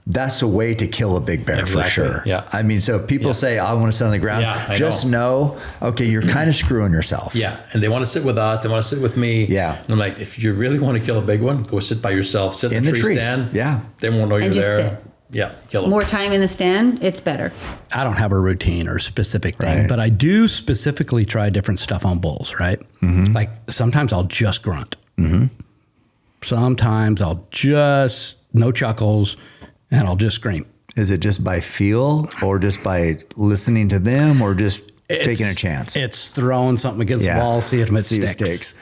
that's a way to kill a big bear for sure.
Yeah.
I mean, so if people say, I want to sit on the ground, just know, okay, you're kind of screwing yourself.
Yeah. And they want to sit with us. They want to sit with me.
Yeah.
And I'm like, if you really want to kill a big one, go sit by yourself. Sit in the tree stand.
Yeah.
They won't know you're
just
there.
sit.
Yeah. Kill them.
More time in the stand, it's better.
I don't have a routine or specific thing, but I do specifically try different stuff on bulls, right? Like sometimes I'll just grunt. Sometimes I'll just, no chuckles, and I'll just scream.
Is it just by feel or just by listening to them or just taking a chance?
It's throwing something against the wall, see if it sticks.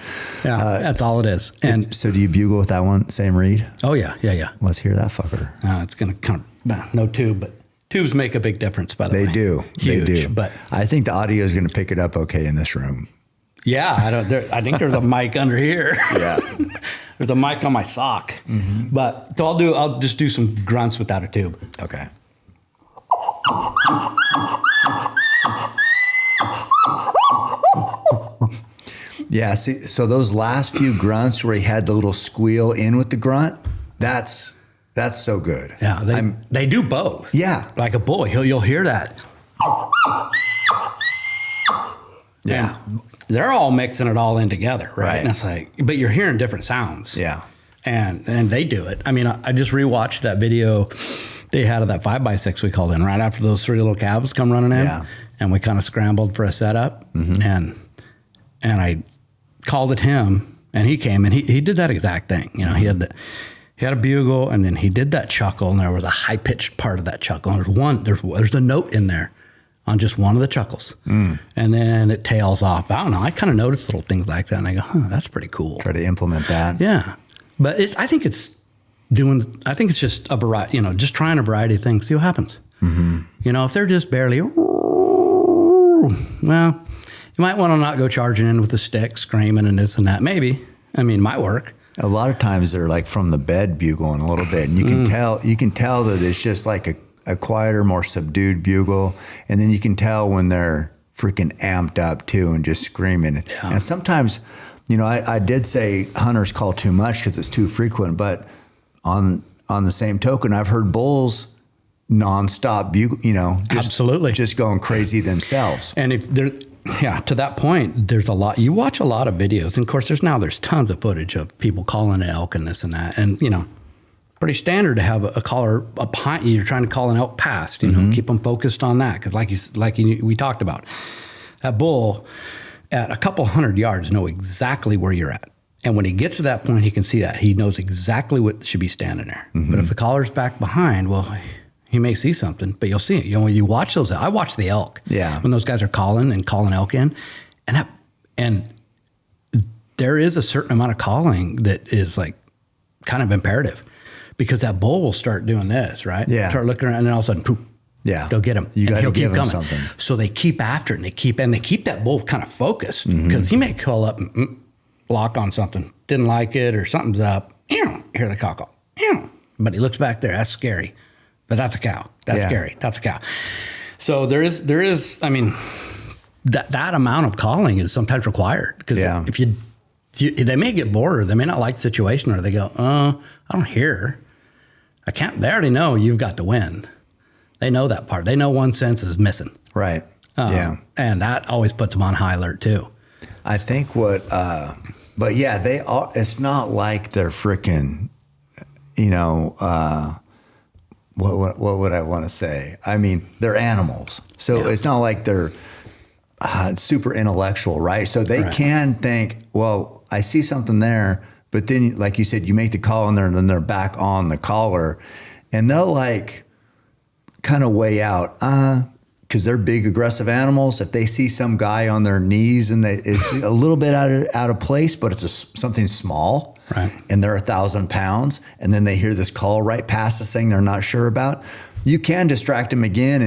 Yeah, that's all it is. And
so do you bugle with that one, same reed?
Oh, yeah.
Let's hear that fucker.
It's going to come, no tube, but tubes make a big difference, by the way.
They do.
Huge,
they do.
But
I think the audio is going to pick it up okay in this room.
Yeah, I think there's a mic under here.
Yeah.
There's a mic on my sock. But so I'll just do some grunts without a tube.
Okay. Yeah, see, so those last few grunts where he had the little squeal in with the grunt, that's so good.
Yeah, they do both.
Yeah.
Like a bull, you'll hear that.
Yeah.
And they're all mixing it all in together, right?
Right.
And it's like, but you're hearing different sounds.
Yeah.
And they do it. I mean, I just rewatched that video they had of that 5x6 we called in right after those 3 little calves come running in.
Yeah.
And we kind of scrambled for a setup. And I called at him, and he came, and he did that exact thing. You know, he had a bugle, and then he did that chuckle, and there was a high-pitched part of that chuckle. And there's a note in there on just one of the chuckles. And then it tails off. I don't know. I kind of noticed little things like that, and I go, that's pretty cool.
Try to implement that.
Yeah. But I think it's just a variety, you know, just trying a variety of things, see what happens. You know, if they're just barely, well, you might want to not go charging in with the stick, screaming and this and that. Maybe. I mean, it might work.
A lot of times they're like from the bed bugling a little bit, and you can tell that it's just like a quieter, more subdued bugle, and then you can tell when they're freaking amped up too and just screaming. Yeah. And sometimes, you know, I did say hunters call too much because it's too frequent, but on the same token, I've heard bulls nonstop bugle, you know,
absolutely
just going crazy themselves.
And if they're, to that point, there's a lot, you watch a lot of videos, and of course there's tons of footage of people calling an elk and this and that. And, you know, pretty standard to have a caller behind you. You're trying to call an elk past, you know, keep them focused on that. Cause we talked about, that bull at a couple 100 yards know exactly where you're at. And when he gets to that point, he can see that. He knows exactly what should be standing there. But if the collar's back behind, well, he may see something, but you'll see it. You know, when you watch those, I watch the elk.
Yeah.
When those guys are calling elk in, and there is a certain amount of calling that is like kind of imperative, because that bull will start doing this, right?
Yeah.
Start looking around, and then all of a sudden, poof,
yeah,
they'll get him.
You got to give him
coming.
something.
So they keep after it, and they keep that bull kind of focused, because he may call up and block on something, didn't like it, or something's up. Hear the cow call. But he looks back there. That's scary. But that's a cow. That's scary. That's a cow. So there is. I mean, that amount of calling is sometimes required, because if you they may get bored, or they may not like the situation, or they go, I don't hear. I can't. They already know you've got the wind. They know that part. They know one sense is missing.
Right.
And that always puts them on high alert too.
I think but yeah, they are. It's not like they're freaking, you know. What would I want to say? I mean, they're animals, so it's not like they're super intellectual, right? So they can think, well, I see something there, but then, like you said, you make the call, and then they're back on the collar, and they'll like kind of weigh out, because they're big, aggressive animals. If they see some guy on their knees and it's a little bit out of place, but it's something small, right, and they're 1,000 pounds, and then they hear this call right past this thing they're not sure about, you can distract them again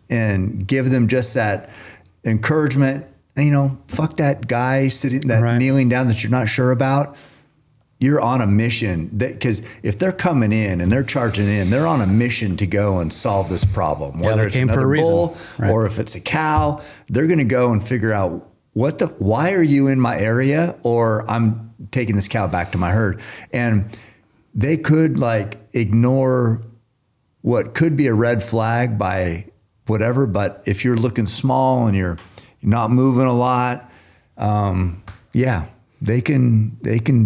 and give them just that encouragement. And, you know, fuck that guy kneeling down that you're not sure about. You're on a mission, because if they're coming in and they're charging in, they're on a mission to go and solve this problem. Whether it's another bull or if it's a cow, they're going to go and figure out why are you in my area, or I'm taking this cow back to my herd. And they could like ignore what could be a red flag by whatever, but if you're looking small and you're not moving a lot, they can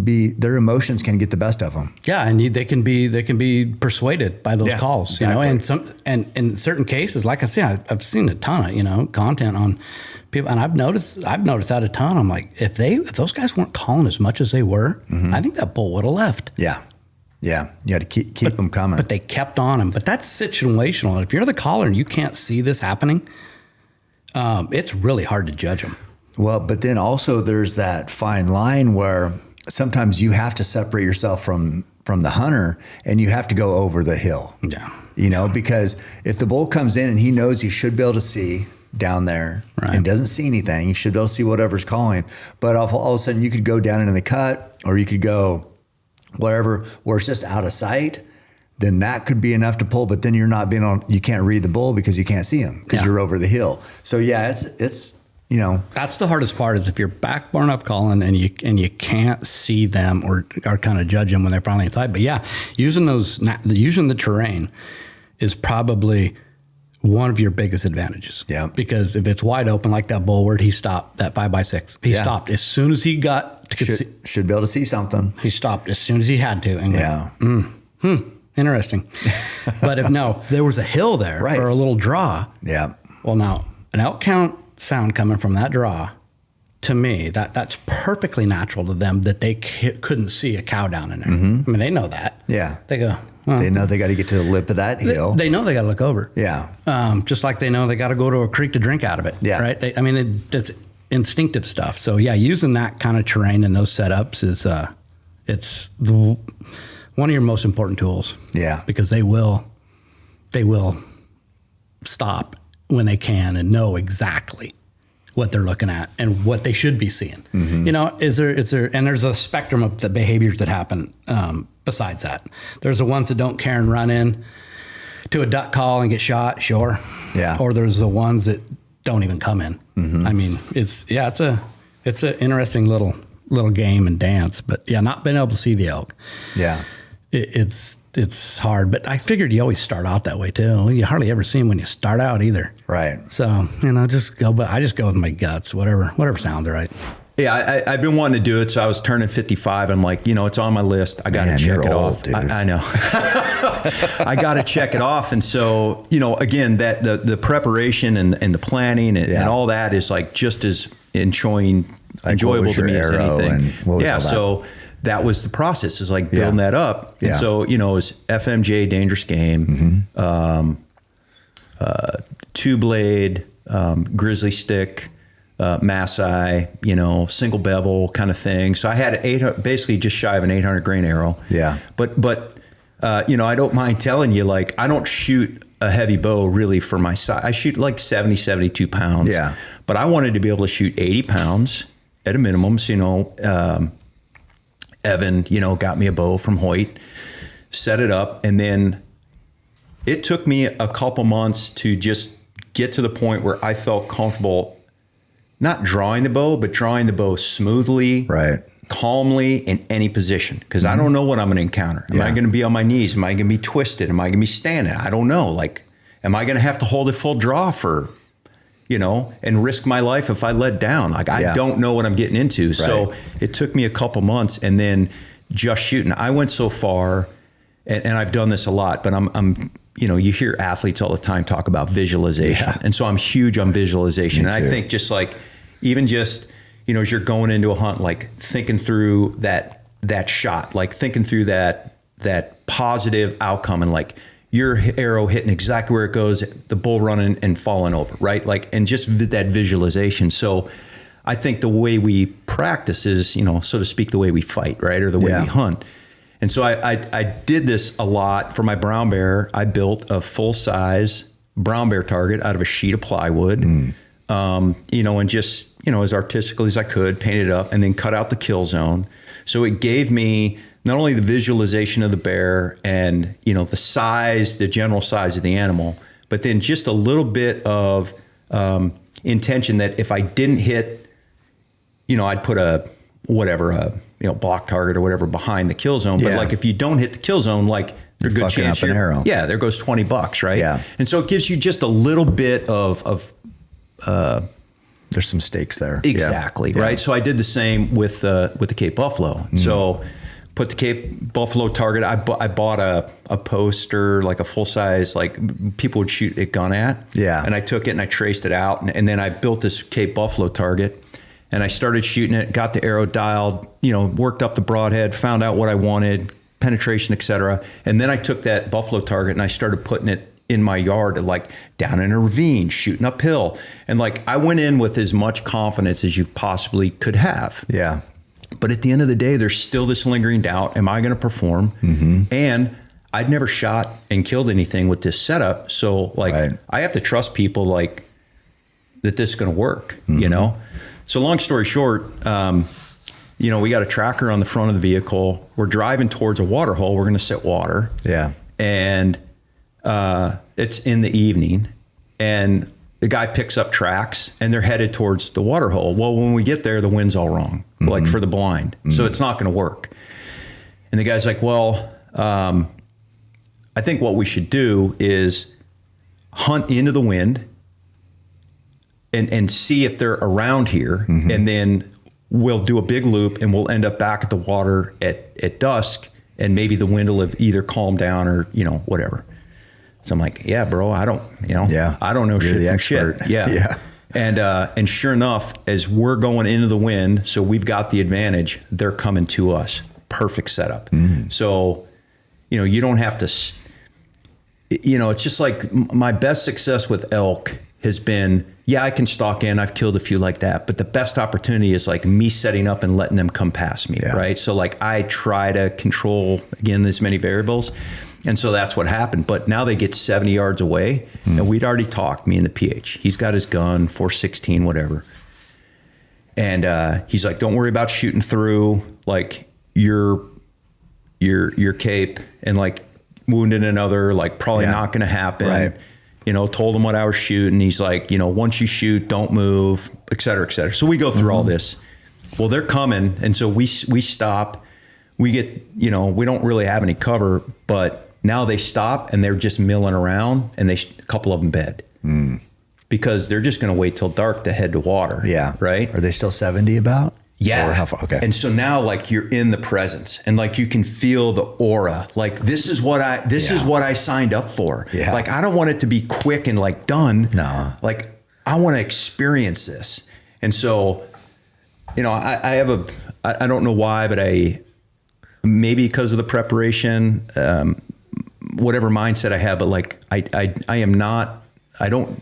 be, their emotions can get the best of them.
Yeah, and they can be persuaded by those calls,
exactly.
You know, and in certain cases, like I say, I've seen a ton of, you know, content on people, and I've noticed that a ton. I'm like, if those guys weren't calling as much as they were, I think that bull would have left.
Yeah. You got to keep them coming.
But they kept on him. But that's situational. And if you're the caller and you can't see this happening, it's really hard to judge them.
Well, but then also there's that fine line where sometimes you have to separate yourself from the hunter, and you have to go over the hill.
Yeah.
You know, because if the bull comes in and he knows he should be able to see down there and doesn't see anything, he should be able to see whatever's calling. But all of a sudden you could go down into the cut, or you could go wherever where it's just out of sight, then that could be enough to pull. But then you can't read the bull because you can't see him because you're over the hill. So yeah, it's you know, that's
the hardest part, is if you're back far enough calling and you can't see them or kind of judge them when they're finally inside. But yeah, using the terrain is probably one of your biggest advantages.
Yeah.
Because if it's wide open like that bull where he stopped, that 5x6, he stopped as soon as he got to
should be able to see something.
He stopped as soon as he had to. And
Yeah.
interesting. But if there was a hill there
Right.
or a little draw,
Yeah.
well, now an elk count sound coming from that draw, to me, that's perfectly natural to them that they couldn't see a cow down in there. I mean, they know that.
Yeah.
They go,
They know they got to get to the lip of that hill.
They know they got to look over.
Yeah.
Just like they know they got to go to a creek to drink out of it.
Yeah.
Right. That's instinctive stuff. So yeah, using that kind of terrain and those setups is, it's one of your most important tools.
Yeah.
Because they will stop when they can and know exactly what they're looking at and what they should be seeing. You know, is there, and there's a spectrum of the behaviors that happen besides that. There's the ones that don't care and run in to a duck call and get shot, sure.
Yeah.
Or there's the ones that don't even come in. I mean, it's an interesting little game and dance, but yeah, not being able to see the elk.
Yeah.
It's hard, but I figured you always start out that way too. You hardly ever see them when you start out either.
Right.
So, I just go with my guts, whatever sounds right.
Yeah, I've been wanting to do it. So I was turning 55. I'm like, it's on my list. I got to check it off.
Dude.
I know. I got to check it off. And so, again, that the preparation and the planning and all that is like just as enjoyable to me as anything. Yeah. So that was the process, is like building that up. And so, it was FMJ, dangerous game, 2-blade, grizzly stick, Maasai, single bevel kind of thing. So I had basically just shy of an 800 grain arrow.
Yeah.
But I don't mind telling you, like, I don't shoot a heavy bow really for my size. I shoot like 70, 72 pounds.
Yeah.
But I wanted to be able to shoot 80 pounds at a minimum. So, Evan, got me a bow from Hoyt, set it up. And then it took me a couple months to just get to the point where I felt comfortable not drawing the bow, but drawing the bow smoothly,
right,
calmly in any position. Because I don't know what I'm going to encounter. Am I going to be on my knees? Am I going to be twisted? Am I going to be standing? I don't know. Like, am I going to have to hold a full draw for, and risk my life if I let down? Like, I don't know what I'm getting into. Right. So it took me a couple months, and then just shooting. I went so far, and I've done this a lot, but I'm you hear athletes all the time talk about visualization. Yeah. And so I'm huge on visualization. And I think just like, even just, as you're going into a hunt, like thinking through that shot, like thinking through that positive outcome, and like your arrow hitting exactly where it goes, the bull running and falling over, right? Like, and just that visualization. So I think the way we practice is, so to speak, the way we fight, right? Or the way we hunt. And so I did this a lot for my brown bear. I built a full-size brown bear target out of a sheet of plywood, and just, as artistically as I could, paint it up and then cut out the kill zone. So it gave me not only the visualization of the bear and, the size, the general size of the animal, but then just a little bit of intention that if I didn't hit, I'd put a block target or whatever behind the kill zone. But like, if you don't hit the kill zone, like, there's a good chance
up an arrow.
Yeah, there goes $20, right?
Yeah.
And so it gives you just a little bit of
there's some stakes there.
Exactly.
Yeah.
Right. So I did the same with the Cape Buffalo. So put the Cape Buffalo target. I bought a poster, like a full size, like people would shoot a gun at.
Yeah.
And I took it and I traced it out, and then I built this Cape Buffalo target. And I started shooting it, got the arrow dialed, worked up the broadhead, found out what I wanted, penetration, et cetera. And then I took that buffalo target and I started putting it in my yard, like down in a ravine, shooting uphill. And like, I went in with as much confidence as you possibly could have.
Yeah.
But at the end of the day, there's still this lingering doubt. Am I going to perform? And I'd never shot and killed anything with this setup. So like, I have to trust people like that this is going to work, So long story short, we got a tracker on the front of the vehicle. We're driving towards a water hole. We're going to set water.
Yeah.
And it's in the evening, and the guy picks up tracks, and they're headed towards the water hole. Well, when we get there, the wind's all wrong, like for the blind. So it's not going to work. And the guy's like, well, I think what we should do is hunt into the wind and see if they're around here. And then we'll do a big loop and we'll end up back at the water at dusk, and maybe the wind will have either calmed down or, whatever. So I'm like, yeah, bro, I don't know
You're
shit
the
from
expert.
shit. Yeah. And sure enough, as we're going into the wind, so we've got the advantage, they're coming to us. Perfect setup. So, you don't have to, it's just like my best success with elk has been, I can stalk in, I've killed a few like that, but the best opportunity is like me setting up and letting them come past me, right? So like I try to control, again, this many variables. And so that's what happened. But now they get 70 yards away, and we'd already talked, me and the PH. He's got his gun, 416, whatever. And he's like, don't worry about shooting through like your cape and like wounding another, like probably not going to happen.
Right.
Told him what I was shooting. He's like, once you shoot, don't move, et cetera, et cetera. So we go through all this. Well, they're coming. And so we stop. We get, we don't really have any cover, but now they stop and they're just milling around, and a couple of them bed because they're just going to wait till dark to head to water. Yeah. Right.
Are they still 70 about?
Yeah.
Or how far? Okay.
And so now like you're in the presence and like you can feel the aura. Like this is what I signed up for.
Yeah.
Like I don't want it to be quick and like done.
No.
Like I want to experience this. And so, I have I don't know why, but maybe because of the preparation, whatever mindset I have, but like I don't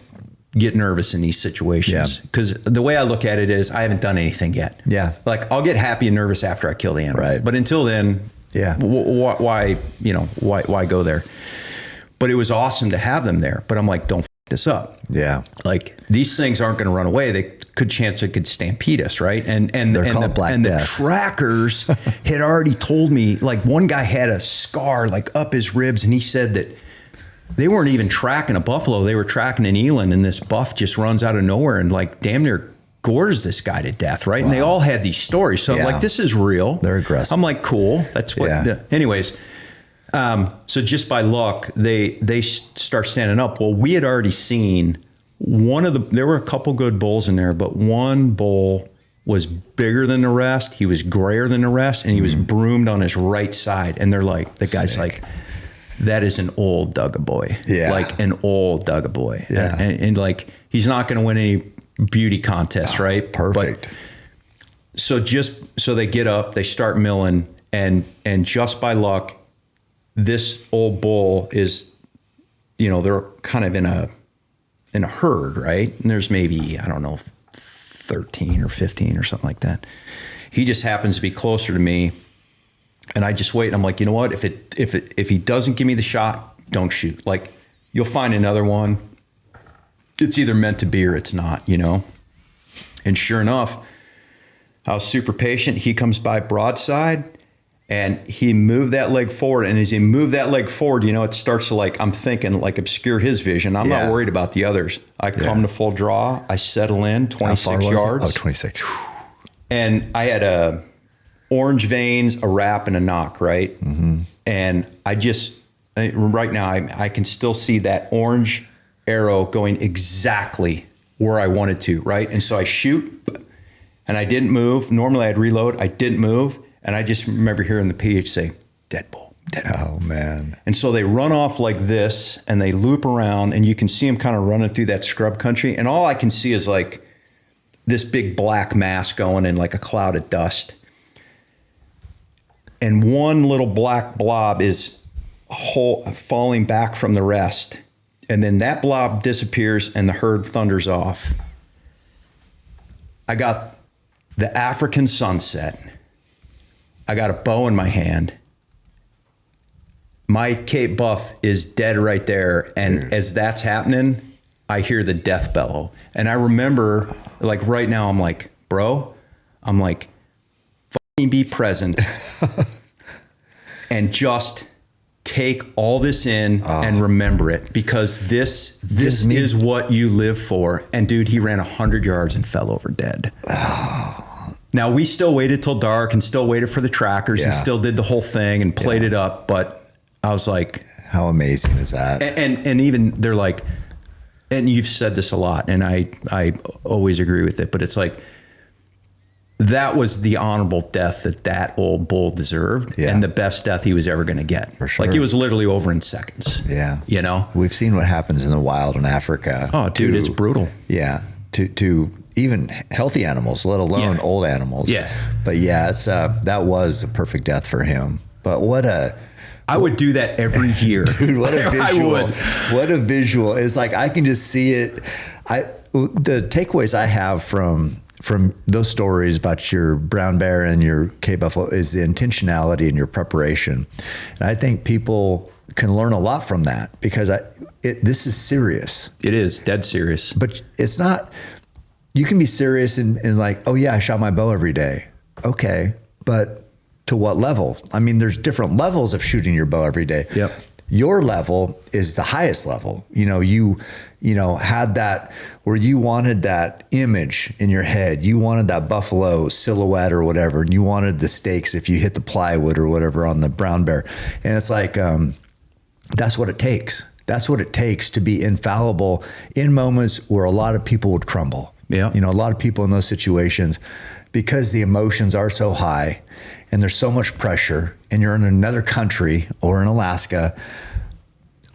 get nervous in these situations because the way I look at it is I haven't done anything yet. Yeah. Like I'll get happy and nervous after I kill the animal. Right. But until then, why go there? But it was awesome to have them there. But I'm like, don't f this up. Yeah. Like these things aren't going to run away. They could stampede us. Right. And
they're called Black Death.
The trackers had already told me, like one guy had a scar like up his ribs, and he said that they weren't even tracking a buffalo. They were tracking an eland, and this buff just runs out of nowhere and like damn near gores this guy to death. Right. Wow. And they all had these stories. So I'm like, this is real. They're aggressive. I'm like, cool. That's what, anyways. So just by luck, they start standing up. Well, we had already seen there were a couple good bulls in there, but one bull was bigger than the rest. He was grayer than the rest, and he was broomed on his right side. And they're like, the guy's like, that is an old Dugga boy. Yeah. Like an old Dugga boy. Yeah. And like, he's not going to win any beauty contests, right?
Perfect.
But, so they get up, they start milling, and just by luck, this old bull is, they're kind of in a herd, right? And there's maybe, I don't know, 13 or 15 or something like that. He just happens to be closer to me. And I just wait. I'm like, you know what? If he doesn't give me the shot, don't shoot. Like you'll find another one. It's either meant to be or it's not, And sure enough, I was super patient. He comes by broadside and he moved that leg forward. And as he moved that leg forward, it starts to like, I'm thinking like obscure his vision. I'm not worried about the others. I come to full draw. I settle in 26 yards.
Oh, 26.
And I had a orange veins, a wrap, and a knock, right? And right now, I can still see that orange arrow going exactly where I wanted to, right? And so I shoot, and I didn't move. Normally, I'd reload. I didn't move. And I just remember hearing the PH say, dead bull, dead bull.
Oh, man.
And so they run off like this, and they loop around, and you can see them kind of running through that scrub country. And all I can see is like this big black mass going in like a cloud of dust. And one little black blob is falling back from the rest. And then that blob disappears and the herd thunders off. I got the African sunset. I got a bow in my hand. My Cape Buff is dead right there. And as that's happening, I hear the death bellow. And I remember, like right now, I'm like, bro, fucking be present and just take all this in and remember it, because this is what you live for. And dude, he ran 100 yards and fell over dead. Now we still waited till dark and still waited for the trackers and still did the whole thing and played it up. But I was like,
how amazing is that?
And even they're like, and you've said this a lot, and I always agree with it, but it's like, that was the honorable death that old bull deserved, and the best death he was ever going to get.
For sure.
Like, he was literally over in seconds.
Yeah.
You know?
We've seen what happens in the wild in Africa.
Oh, dude, it's brutal.
Yeah. To even healthy animals, let alone old animals.
Yeah.
But yeah, it's that was a perfect death for him. But
I would do that every year.
Dude, what a visual.
I would.
What a visual. It's like, I can just see it. The takeaways I have from those stories about your brown bear and your Cape buffalo is the intentionality and your preparation. And I think people can learn a lot from that, because this is serious.
It is dead serious.
But it's not, you can be serious and like, oh yeah, I shot my bow every day. Okay. But to what level? I mean, there's different levels of shooting your bow every day.
Yep.
Your level is the highest level. You had that where you wanted that image in your head. You wanted that buffalo silhouette or whatever. And you wanted the stakes if you hit the plywood or whatever on the brown bear. And it's like, that's what it takes. That's what it takes to be infallible in moments where a lot of people would crumble.
Yeah.
A lot of people in those situations, because the emotions are so high and there's so much pressure, and you're in another country or in Alaska,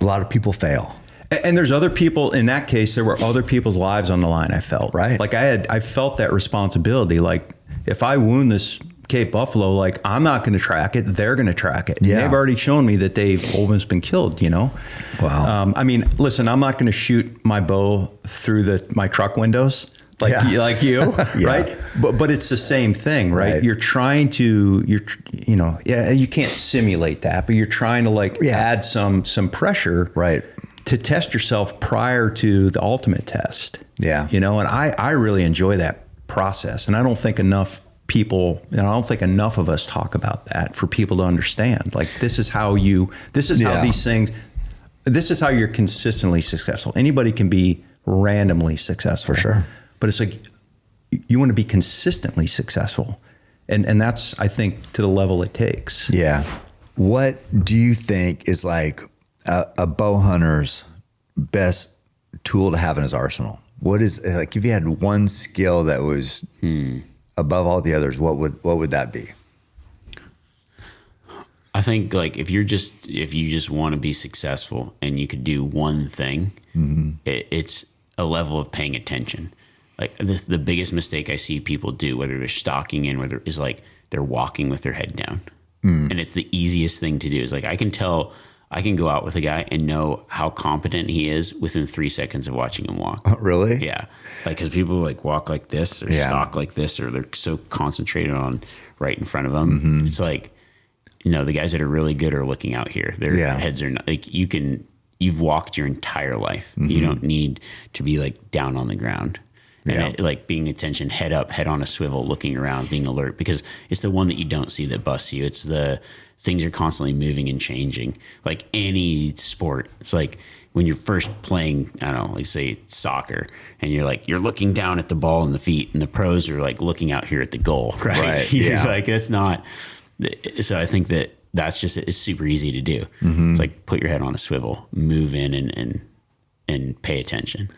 a lot of people fail.
And there's other people, in that case, there were other people's lives on the line, I felt.
Right.
Like, I felt that responsibility. Like, if I wound this Cape buffalo, like, I'm not going to track it. They're going to track it.
Yeah.
They've already shown me that they've almost been killed,
Wow.
I mean, listen, I'm not going to shoot my bow through my truck windows like you, right? But it's the same thing, right? You're trying to, you can't simulate that, but you're trying to add some pressure,
right,
to test yourself prior to the ultimate test.
Yeah.
And I really enjoy that process, and I don't think enough people, I don't think enough of us talk about that for people to understand. Like, this is how these things, this is how you're consistently successful. Anybody can be randomly successful.
For sure.
But it's like, you want to be consistently successful. And that's, I think, to the level it takes.
Yeah. What do you think is like a bow hunter's best tool to have in his arsenal? What is, like, if you had one skill that was above all the others, what would that be?
I think, like, if you just want to be successful and you could do one thing, it's a level of paying attention. Like, the biggest mistake I see people do, whether they're stalking in, whether is like they're walking with their head down. And it's the easiest thing to do. Is like, I can go out with a guy and know how competent he is within 3 seconds of watching him walk.
Oh, really?
Yeah. Like, because people like walk like this or stalk like this, or they're so concentrated on right in front of them. It's like, the guys that are really good are looking out here. Their heads are not, like, you've walked your entire life. You don't need to be like down on the ground. And like being attention, head up, head on a swivel, looking around, being alert, because it's the one that you don't see that busts you. It's the things are constantly moving and changing. Like any sport, it's like when you're first playing, I don't know, like say soccer, and you're looking down at the ball and the feet, and the pros are like looking out here at the goal, right?
Yeah.
Like, that's not. So I think that's just, it's super easy to do. It's like, put your head on a swivel, move in and pay attention.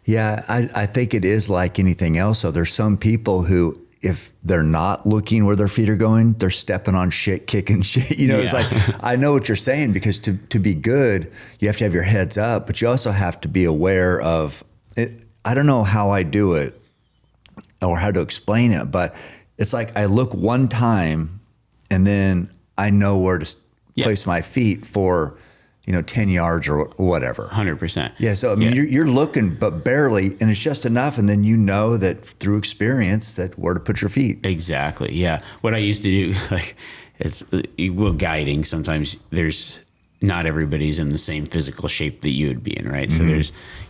Yeah, I think it is like anything else. So there's some people who, if they're not looking where their feet are going, they're stepping on shit, kicking shit. It's like, I know what you're saying, because to be good, you have to have your heads up, but you also have to be aware of it. I don't know how I do it or how to explain it, but it's like I look one time and then I know where to place my feet for 10 yards or whatever.
100%.
Yeah. So, I mean, you're looking, but barely, and it's just enough. And then that through experience that where to put your feet.
Exactly. Yeah. What I used to do, like, it's guiding. Sometimes not everybody's in the same physical shape that you would be in, right? So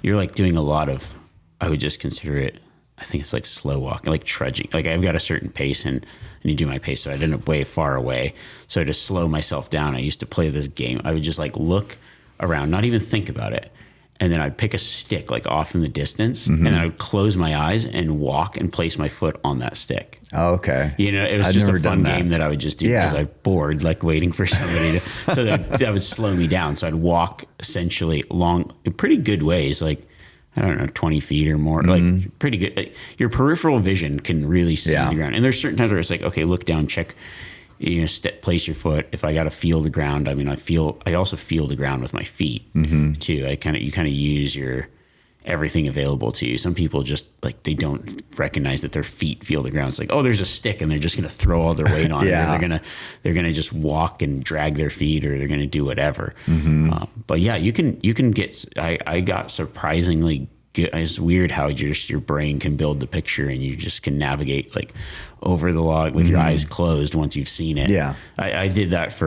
you're like doing a lot of, I would just consider it, I think it's like slow walking, like trudging. Like, I've got a certain pace and I need to do my pace, so I'd end up way far away. So to slow myself down, I used to play this game. I would just like look around, not even think about it. And then I'd pick a stick like off in the distance, and then I would close my eyes and walk and place my foot on that stick.
Oh, okay.
It was just a fun game that I would just do because I bored, like waiting for somebody to, so that would slow me down. So I'd walk essentially long, pretty good ways, like I don't know, 20 feet or more, like pretty good. Your peripheral vision can really see the ground. And there's certain times where it's like, okay, look down, check, place your foot. If I got to feel the ground, I mean, I also feel the ground with my feet too. You kind of use everything available to you. Some people just like, they don't recognize that their feet feel the ground. It's like, oh, there's a stick and they're just going to throw all their weight on it. They're going to just walk and drag their feet, or they're going to do whatever. But yeah, you can get, I got surprisingly good. It's weird how your brain can build the picture and you just can navigate like over the log with your eyes closed once you've seen it. Yeah. I did that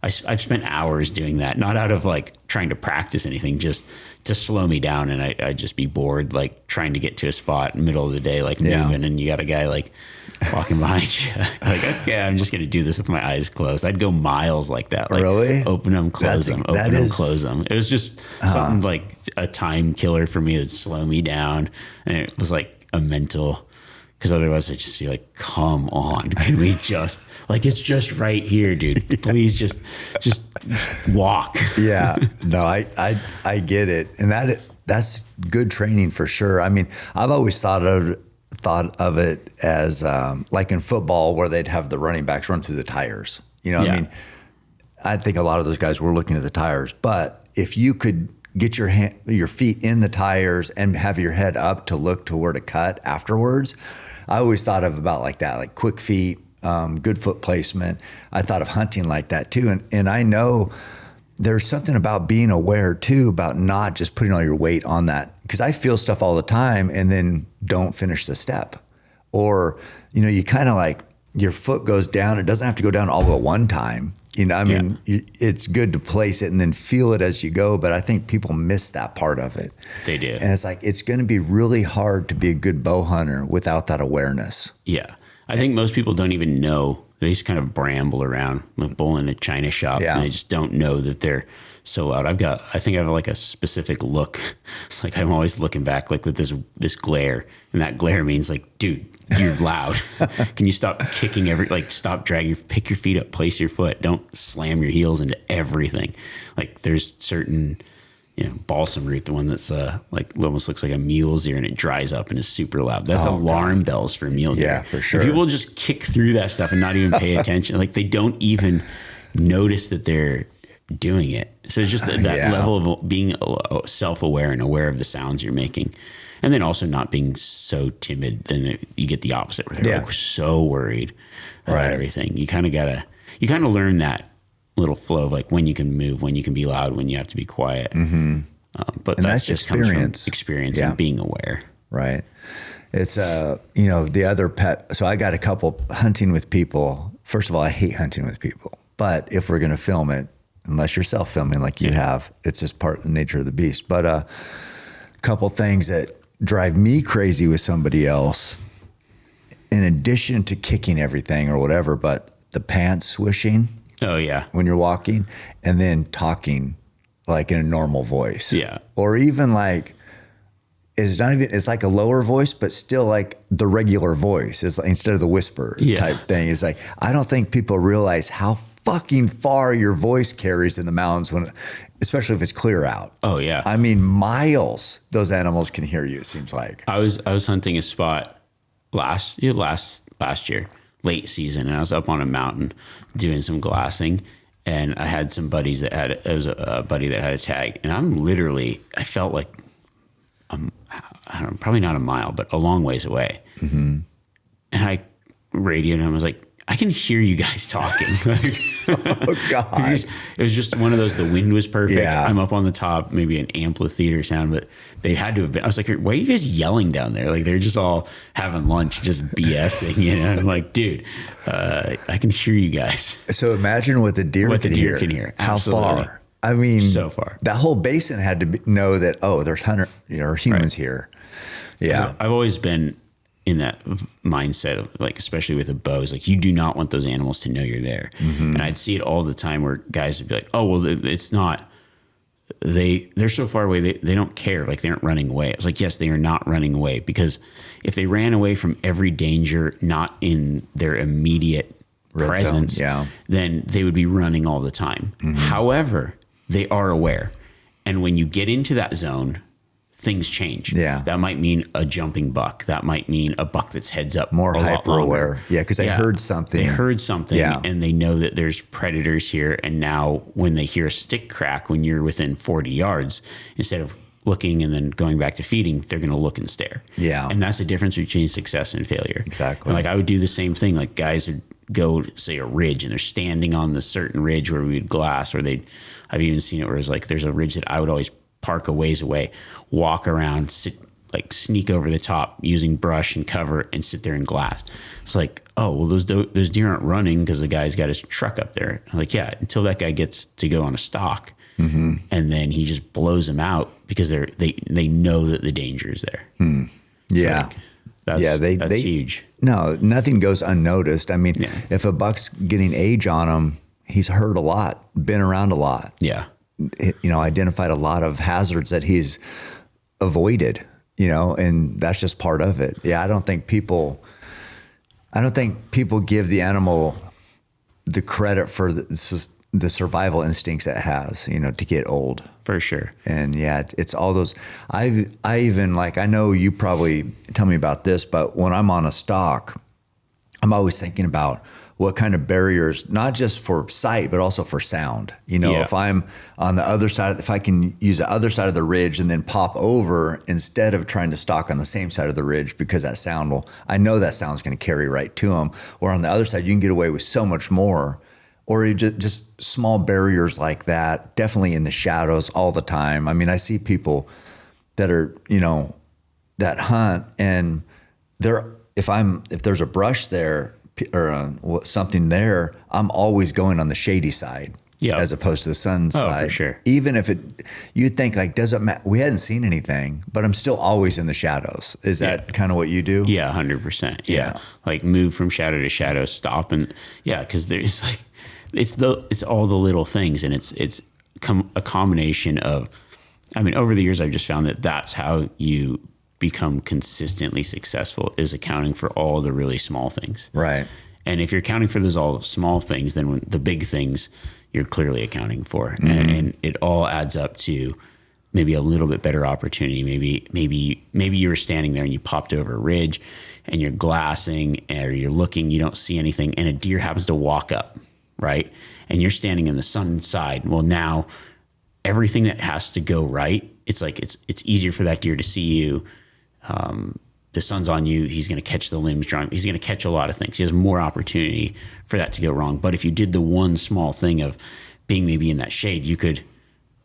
I've spent hours doing that, not out of like trying to practice anything, just to slow me down. And I'd just be bored, like trying to get to a spot in the middle of the day, like moving, and you got a guy like walking behind you. Like, okay, I'm just going to do this with my eyes closed. I'd go miles like that. Like, really? Open them, close them, open them, close them. It was just something like a time killer for me. It'd slow me down. And it was like a mental, because otherwise I'd just be like, come on, can we just, like, it's just right here, dude. Please just walk.
Yeah, no, I get it. And that's good training for sure. I mean, I've always thought of it as like in football where they'd have the running backs run through the tires. You know, I mean, I think a lot of those guys were looking at the tires, but if you could get your feet in the tires and have your head up to look to where to cut afterwards, I always thought of about like that, like quick feet, good foot placement. I thought of hunting like that too. And I know there's something about being aware too, about not just putting all your weight on that. Because I feel stuff all the time and then don't finish the step. Or, you know, you kind of like your foot goes down. It doesn't have to go down all at one time. You know, I mean, it's good to place it and then feel it as you go. But I think people miss that part of it. They do. And it's like, it's going to be really hard to be a good bow hunter without that awareness.
Yeah. I think most people don't even know. They just kind of bramble around, like bull in a china shop. And they just don't know that they're so loud. I think I have like a specific look. It's like, I'm always looking back like with this glare. And that glare means like, dude, you're loud. Can you stop kicking stop dragging, pick your feet up, place your foot. Don't slam your heels into everything. Like there's certain, balsam root, the one that's like almost looks like a mule's ear and it dries up and is super loud. That's alarm bells for mule deer. Yeah, for sure. If people just kick through that stuff and not even pay attention. Like they don't even notice that they're doing it. So it's just that level of being self-aware and aware of the sounds you're making. And then also not being so timid, then you get the opposite where they're like so worried about everything. You kind of learn that little flow of like when you can move, when you can be loud, when you have to be quiet. But that's just comes from experience and being aware.
Right. It's, the other pet. So I got a couple hunting with people. First of all, I hate hunting with people. But if we're going to film it, unless you're self-filming like you have, it's just part of the nature of the beast. But a couple things that drive me crazy with somebody else, in addition to kicking everything or whatever, but the pants swishing.
Oh yeah.
When you're walking, and then talking like in a normal voice.
Yeah.
Or even like, it's like a lower voice, but still like the regular voice. It's like, instead of the whisper type thing. It's like, I don't think people realize how fucking far your voice carries in the mountains especially if it's clear out.
Oh yeah.
I mean, miles those animals can hear you, it seems like.
I was hunting a spot last year, late season, and I was up on a mountain doing some glassing, and I had some buddies it was a buddy that had a tag, and I felt like I don't know, probably not a mile, but a long ways away. And I radioed him. I was like, I can hear you guys talking.
Oh God.
It was just one of those, the wind was perfect. Yeah. I'm up on the top, maybe an amphitheater sound, but they had to have been. I was like, why are you guys yelling down there? Like they're just all having lunch, just BSing, I'm like, dude, I can hear you guys.
So imagine what the deer can hear. How far? I mean, so far. That whole basin had to know that, there's humans here. Yeah.
I've always been in that mindset of like, especially with a bow, is like, you do not want those animals to know you're there. And I'd see it all the time where guys would be like, oh, well, it's not, they're so far away. They don't care. Like they aren't running away. I was like, yes, they are not running away, because if they ran away from every danger, not in their immediate presence, then they would be running all the time. However, they are aware. And when you get into that zone, things change.
Yeah.
That might mean a jumping buck. That might mean a buck that's heads up
More
a lot
hyper
longer.
aware. Yeah, because they heard something.
They heard something
Yeah.
and they know that there's predators here. And now when they hear a stick crack when you're within 40 yards, instead of looking and then going back to feeding, they're going to look and stare.
Yeah.
And that's the difference between success and failure.
Exactly.
And like I would do the same thing. Like guys would go to, say, a ridge and they're standing on the certain ridge where we would glass, or I've even seen it where it's like there's a ridge that I would always park a ways away, walk around, sit, like sneak over the top using brush and cover and sit there and glass. It's like, oh, well, those deer aren't running because the guy's got his truck up there. I'm like, yeah, until that guy gets to go on a stalk, and then he just blows them out because they know that the danger is there.
Yeah.
That's, that's huge.
No, nothing goes unnoticed. I mean, if a buck's getting age on him, he's heard a lot, been around a lot.
Yeah.
Identified a lot of hazards that he's avoided, and that's just part of it. Yeah, I don't think people give the animal the credit for the survival instincts it has, to get old.
For sure.
And yeah, it's all those. I even I know you probably tell me about this, but when I'm on a stalk, I'm always thinking about what kind of barriers, not just for sight, but also for sound. If I'm on the other side, if I can use the other side of the ridge and then pop over instead of trying to stalk on the same side of the ridge, because I know that sound's going to carry right to them. Or on the other side, you can get away with so much more. Or just small barriers like that, definitely in the shadows all the time. I mean, I see people that are, that hunt, and if there's a brush there or something there, I'm always going on the shady side, as opposed to the sun side.
Oh, for sure.
Even if you'd think doesn't matter, we hadn't seen anything, but I'm still always in the shadows. Is that kind of what you do?
Yeah, 100%.
Yeah.
Like move from shadow to shadow, stop, and because there's it's all the little things, and it's a combination of. I mean, over the years, I've just found that that's how you become consistently successful, is accounting for all the really small things.
Right.
And if you're accounting for those all small things, then when the big things you're clearly accounting for, and it all adds up to maybe a little bit better opportunity. Maybe you were standing there and you popped over a ridge, and you're glassing, or you're looking, you don't see anything, and a deer happens to walk up, right? And you're standing in the sun side. Well, now everything that has to go right, it's like it's easier for that deer to see you. The sun's on you. He's going to catch the limbs drawing. He's going to catch a lot of things. He has more opportunity for that to go wrong. But if you did the one small thing of being maybe in that shade, you could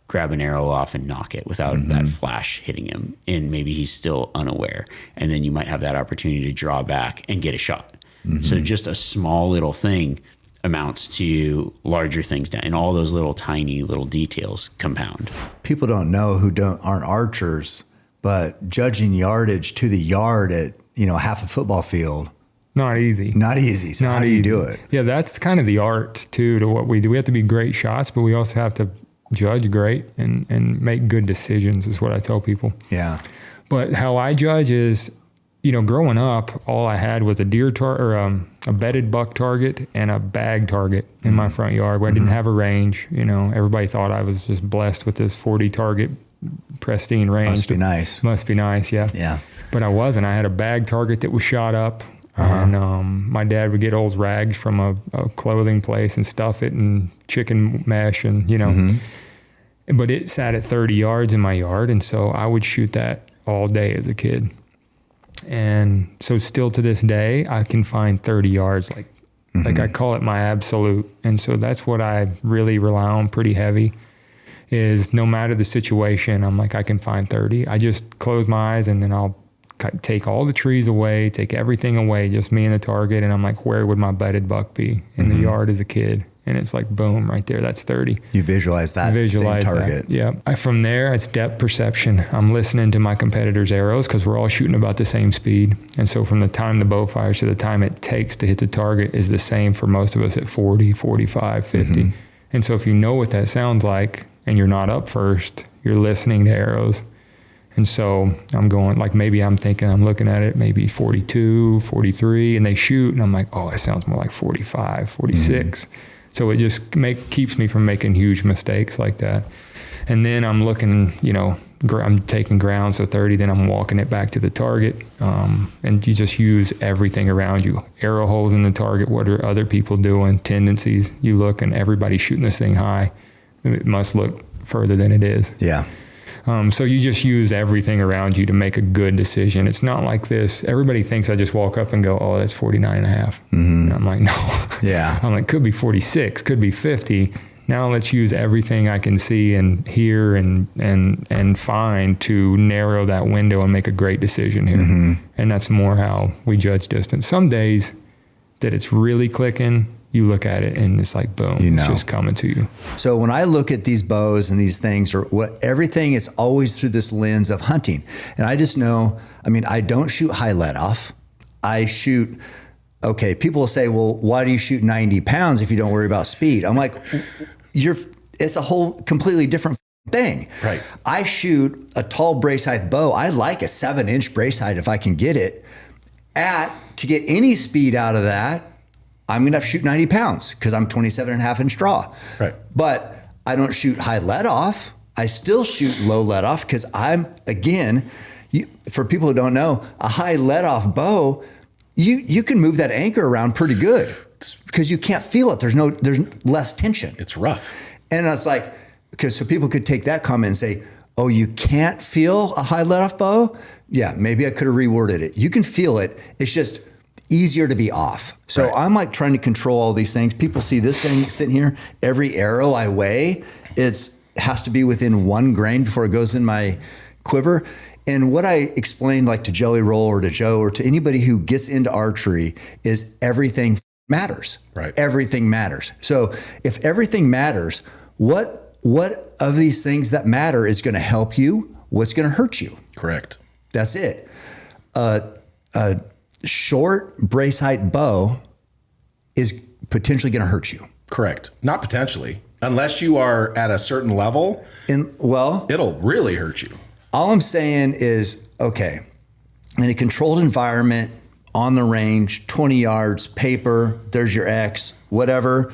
grab an arrow off and knock it without that flash hitting him. And maybe he's still unaware. And then you might have that opportunity to draw back and get a shot. So just a small little thing amounts to larger things down, and all those little tiny little details compound.
People don't know aren't archers, but judging yardage to the yard at half a football field,
not easy.
Not easy. So how do you do it?
Yeah, that's kind of the art too to what we do. We have to be great shots, but we also have to judge great and make good decisions, is what I tell people.
Yeah.
But how I judge is, growing up, all I had was a deer or a bedded buck target and a bag target in my front yard where I didn't have a range. Everybody thought I was just blessed with this 40 target pristine range.
Must be nice.
Must be nice, yeah.
Yeah.
But I wasn't. I had a bag target that was shot up. And my dad would get old rags from a clothing place and stuff it in chicken mesh and, But it sat at 30 yards in my yard, and so I would shoot that all day as a kid. And so still to this day, I can find 30 yards. Like I call it my absolute. And so that's what I really rely on pretty heavy, is no matter the situation, I'm like, I can find 30. I just close my eyes and then I'll take all the trees away, take everything away, just me and the target. And I'm like, where would my bedded buck be in the yard as a kid? And it's like, boom, right there, that's 30.
You visualize that same target.
That. Yeah. From there, it's depth perception. I'm listening to my competitors' arrows because we're all shooting about the same speed. And so from the time the bow fires to the time it takes to hit the target is the same for most of us at 40, 45, 50. And so if you know what that sounds like and you're not up first, you're listening to arrows. And so I'm going, maybe I'm thinking, I'm looking at it, maybe 42, 43, and they shoot, and I'm like, oh, it sounds more like 45, 46. So it just keeps me from making huge mistakes like that. And then I'm looking, I'm taking ground, so 30, then I'm walking it back to the target. And you just use everything around you. Arrow holes in the target. What are other people doing? Tendencies. You look and everybody's shooting this thing high. It must look further than it is.
Yeah.
So you just use everything around you to make a good decision. It's not like this. Everybody thinks I just walk up and go, oh, that's 49 and a half. And I'm like, no.
Yeah.
I'm like, could be 46, could be 50. Now let's use everything I can see and hear and find to narrow that window and make a great decision here. And that's more how we judge distance. Some days that it's really clicking, you look at it and it's like, boom, it's just coming to you.
So when I look at these bows and these things, or what, everything is always through this lens of hunting. And I just know, I mean, I don't shoot high let off. I shoot, okay, people will say, well, why do you shoot 90 pounds if you don't worry about speed? I'm like, it's a whole completely different thing.
Right.
I shoot a tall brace height bow. I like a 7-inch brace height if I can get it. To get any speed out of that, I'm going to have to shoot 90 pounds because I'm 27.5-inch draw.
Right.
But I don't shoot high let off. I still shoot low let off because for people who don't know, a high let off bow, you can move that anchor around pretty good because you can't feel it. There's less tension.
It's rough.
And it's like, so people could take that comment and say, oh, you can't feel a high let off bow? Yeah, maybe I could have reworded it. You can feel it. It's just easier to be off. So
Right.
I'm like trying to control all these things. People see this thing sitting here. Every arrow I weigh, has to be within 1 grain before it goes in my quiver. And what I explained like to Joey Roll or to Joe or to anybody who gets into archery is everything matters.
Right.
Everything matters. So if everything matters, what of these things that matter is going to help you? What's going to hurt you?
Correct.
That's it. A short brace height bow is potentially going to hurt you.
Correct. Not potentially. Unless you are at a certain level, it'll really hurt you.
All I'm saying is, okay, in a controlled environment, on the range, 20 yards, paper, there's your X, whatever,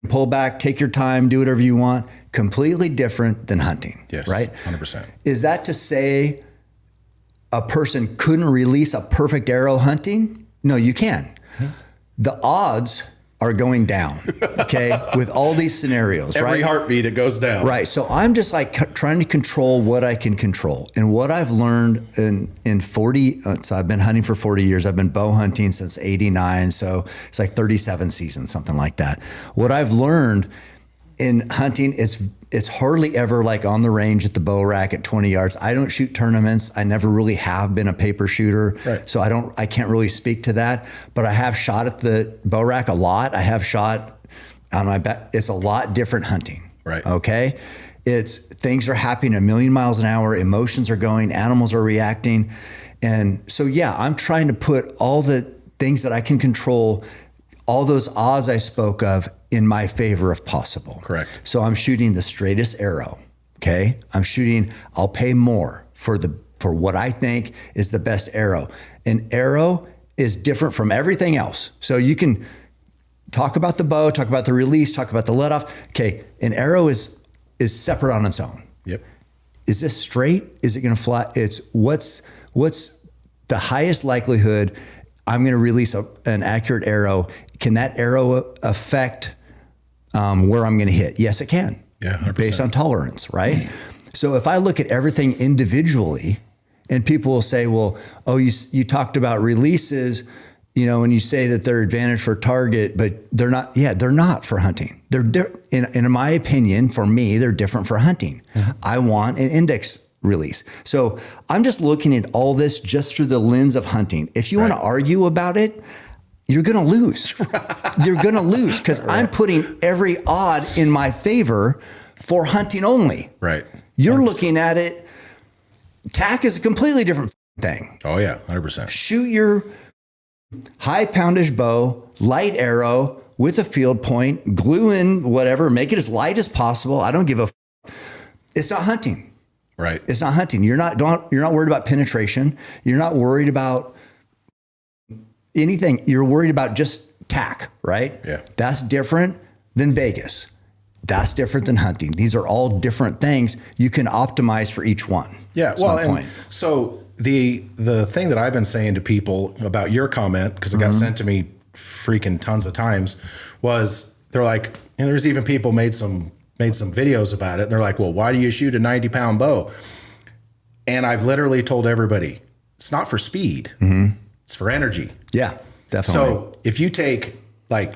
pull back, take your time, do whatever you want, completely different than hunting.
Yes,
right?
100%.
Is that to say a person couldn't release a perfect arrow hunting? No, you can. The odds are going down, okay, with all these scenarios, right?
Every heartbeat, it goes down.
Right. So I'm just like trying to control what I can control. And what I've learned in 40, so I've been hunting for 40 years. I've been bow hunting since 89. So it's like 37 seasons, something like that. What I've learned in hunting, it's hardly ever like on the range at the bow rack at 20 yards. I don't shoot tournaments. I never really have been a paper shooter.
Right.
So I can't really speak to that, but I have shot at the bow rack a lot. I have shot on my back. It's a lot different hunting.
Right.
Okay. Things are happening a million miles an hour. Emotions are going, animals are reacting. And so, yeah, I'm trying to put all the things that I can control, all those odds I spoke of, in my favor if possible.
Correct.
So I'm shooting the straightest arrow. Okay. I'll pay more for what I think is the best arrow. An arrow is different from everything else. So you can talk about the bow, talk about the release, talk about the let off. Okay. An arrow is separate on its own.
Yep.
Is this straight? Is it going to fly? It's what's the highest likelihood I'm going to release an accurate arrow. Can that arrow affect where I'm going to hit? Yes, it can.
Yeah, 100%.
Based on tolerance, right? So if I look at everything individually, and people will say, well, oh, you talked about releases, and you say that they're advantage for target, but they're not. Yeah, they're not for hunting. In my opinion, for me, they're different for hunting. Mm-hmm. I want an index release. So I'm just looking at all this just through the lens of hunting. If you want to argue about it, you're going to lose. You're going to lose because I'm putting every odd in my favor for hunting only.
Right.
You're looking at it. Tack is a completely different thing.
Oh, yeah, 100%.
Shoot your high poundage bow, light arrow with a field point, glue in whatever, make it as light as possible. I don't give a. It's not hunting.
Right.
It's not hunting. You're not worried about penetration. You're not worried about anything. You're worried about just tack, right?
Yeah.
That's different than Vegas. That's different than hunting. These are all different things. You can optimize for each one.
Yeah,
That's
well,
my
and
point.
so the thing that I've been saying to people about your comment, because it got sent to me freaking tons of times, was they're like, and there's even people made some videos about it. And they're like, well, why do you shoot a 90-pound bow? And I've literally told everybody, it's not for speed. It's for energy.
Yeah, definitely.
So if you take, like,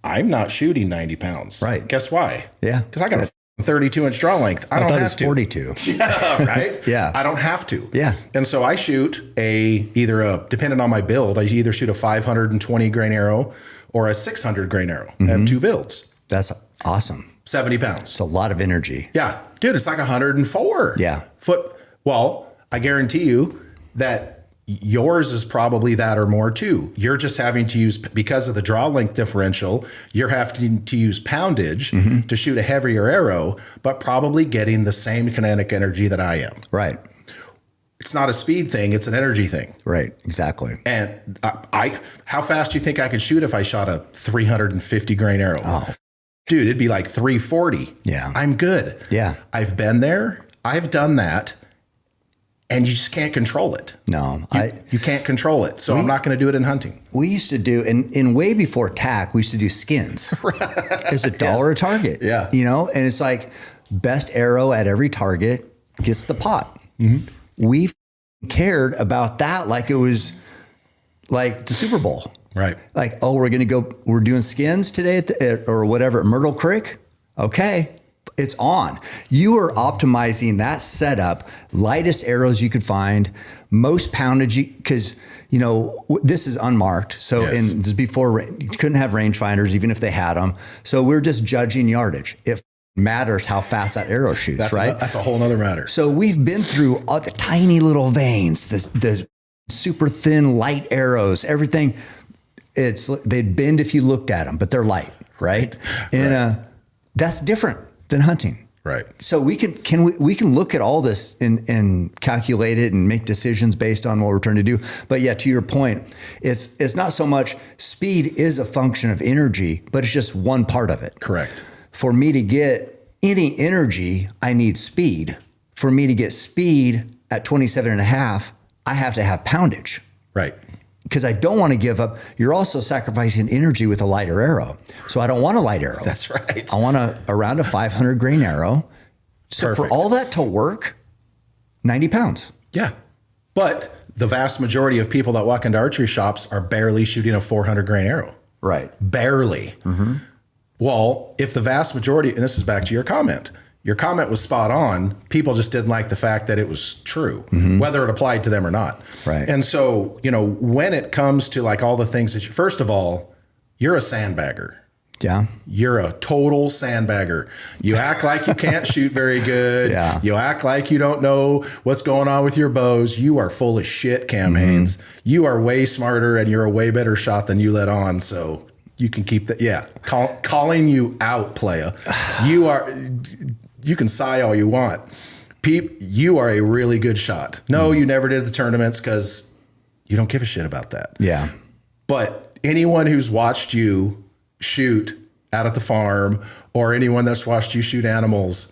I'm not shooting 90 pounds.
Right.
Guess why?
Yeah.
Because I got a 32-inch draw length. I don't
thought it
have
was
to.
42.
Yeah, right?
Yeah.
I don't have to.
Yeah.
And so I shoot depending on my build, I either shoot a 520 grain arrow or a 600 grain arrow. I have 2 builds.
That's awesome.
70 pounds.
It's a lot of energy.
Yeah. Dude, it's like 104.
Yeah.
Well, I guarantee you that yours is probably that or more too. You're just having to use, because of the draw length differential, you're having to use poundage to shoot a heavier arrow, but probably getting the same kinetic energy that I am.
Right.
It's not a speed thing, it's an energy thing.
Right. Exactly.
And how fast do you think I could shoot if I shot a 350 grain arrow?
Oh.
Dude, it'd be like 340.
Yeah.
I'm good.
Yeah.
I've been there. I've done that. And you just can't control it.
No,
You can't control it. So I'm not going to do it in hunting.
we used to do, in way before tack, we used to do skins. It's $1 a target.
Yeah.
You know, and it's like best arrow at every target gets the pot. We cared about that like it was like the Super Bowl.
Right.
Like, oh, we're doing skins today or whatever at Myrtle Creek. Okay. It's on. You are optimizing that setup, lightest arrows you could find, most poundage, because, you know, this is unmarked. So,
Yes.
and this is before, you couldn't have rangefinders, even if they had them. So we're just judging yardage. It matters how fast that arrow shoots, right?
That's a whole nother matter.
So we've been through all the tiny little veins, the super thin, light arrows, everything. They'd bend if you looked at them, but they're light, right? And that's different than hunting.
Right.
So we can look at all this and calculate it and make decisions based on what we're trying to do. But yeah, to your point, it's not so much speed is a function of energy, but it's just one part of it.
Correct.
For me to get any energy, I need speed. For me to get speed at 27.5, I have to have poundage.
Right.
Because I don't want to give up. You're also sacrificing energy with a lighter arrow. So I don't want a light arrow.
That's right.
I want around a 500 grain arrow. So
Perfect.
for all that to work, 90 pounds.
Yeah. But the vast majority of people that walk into archery shops are barely shooting a 400 grain arrow.
Right.
Barely. Well, if the vast majority, and this is back to your comment was spot on. People just didn't like the fact that it was true, whether it applied to them or not.
Right.
And so, you know, when it comes to like all the things that first of all, you're a sandbagger.
Yeah.
You're a total sandbagger. You act like you can't shoot very good.
Yeah.
You act like you don't know what's going on with your bows. You are full of shit, Cam Haynes. You are way smarter and you're a way better shot than you let on. So you can keep that. Yeah. Calling you out, playa. You can sigh all you want. Peep, you are a really good shot. No, you never did the tournaments because you don't give a shit about that.
Yeah.
But anyone who's watched you shoot out at the farm or anyone that's watched you shoot animals,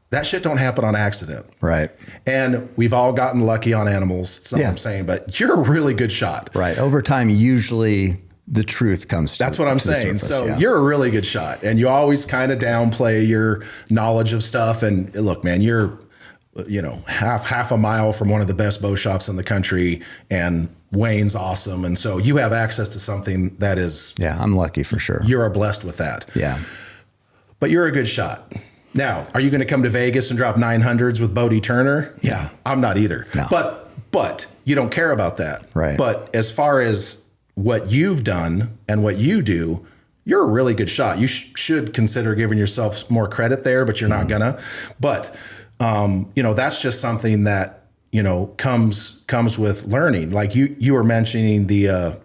that shit don't happen on accident.
Right.
And we've all gotten lucky on animals. It's not what I'm saying, but you're a really good shot.
Right. Over time, usually the truth comes to
That's what I'm
to the
saying.
surface,
So
yeah.
you're a really good shot and you always kind of downplay your knowledge of stuff. And look, man, you're, you know, half a mile from one of the best bow shops in the country and Wayne's awesome. And so you have access to something that is,
Yeah, I'm lucky for sure.
you're blessed with that.
Yeah.
But you're a good shot. Now, are you going to come to Vegas and drop 900s with Bodie Turner? Yeah, I'm not either.
No.
But you don't care about that.
Right.
But as far as what you've done and what you do, you're a really good shot. You should consider giving yourself more credit there, but you're not gonna. But you know, that's just something that, you know, comes with learning. Like you were mentioning the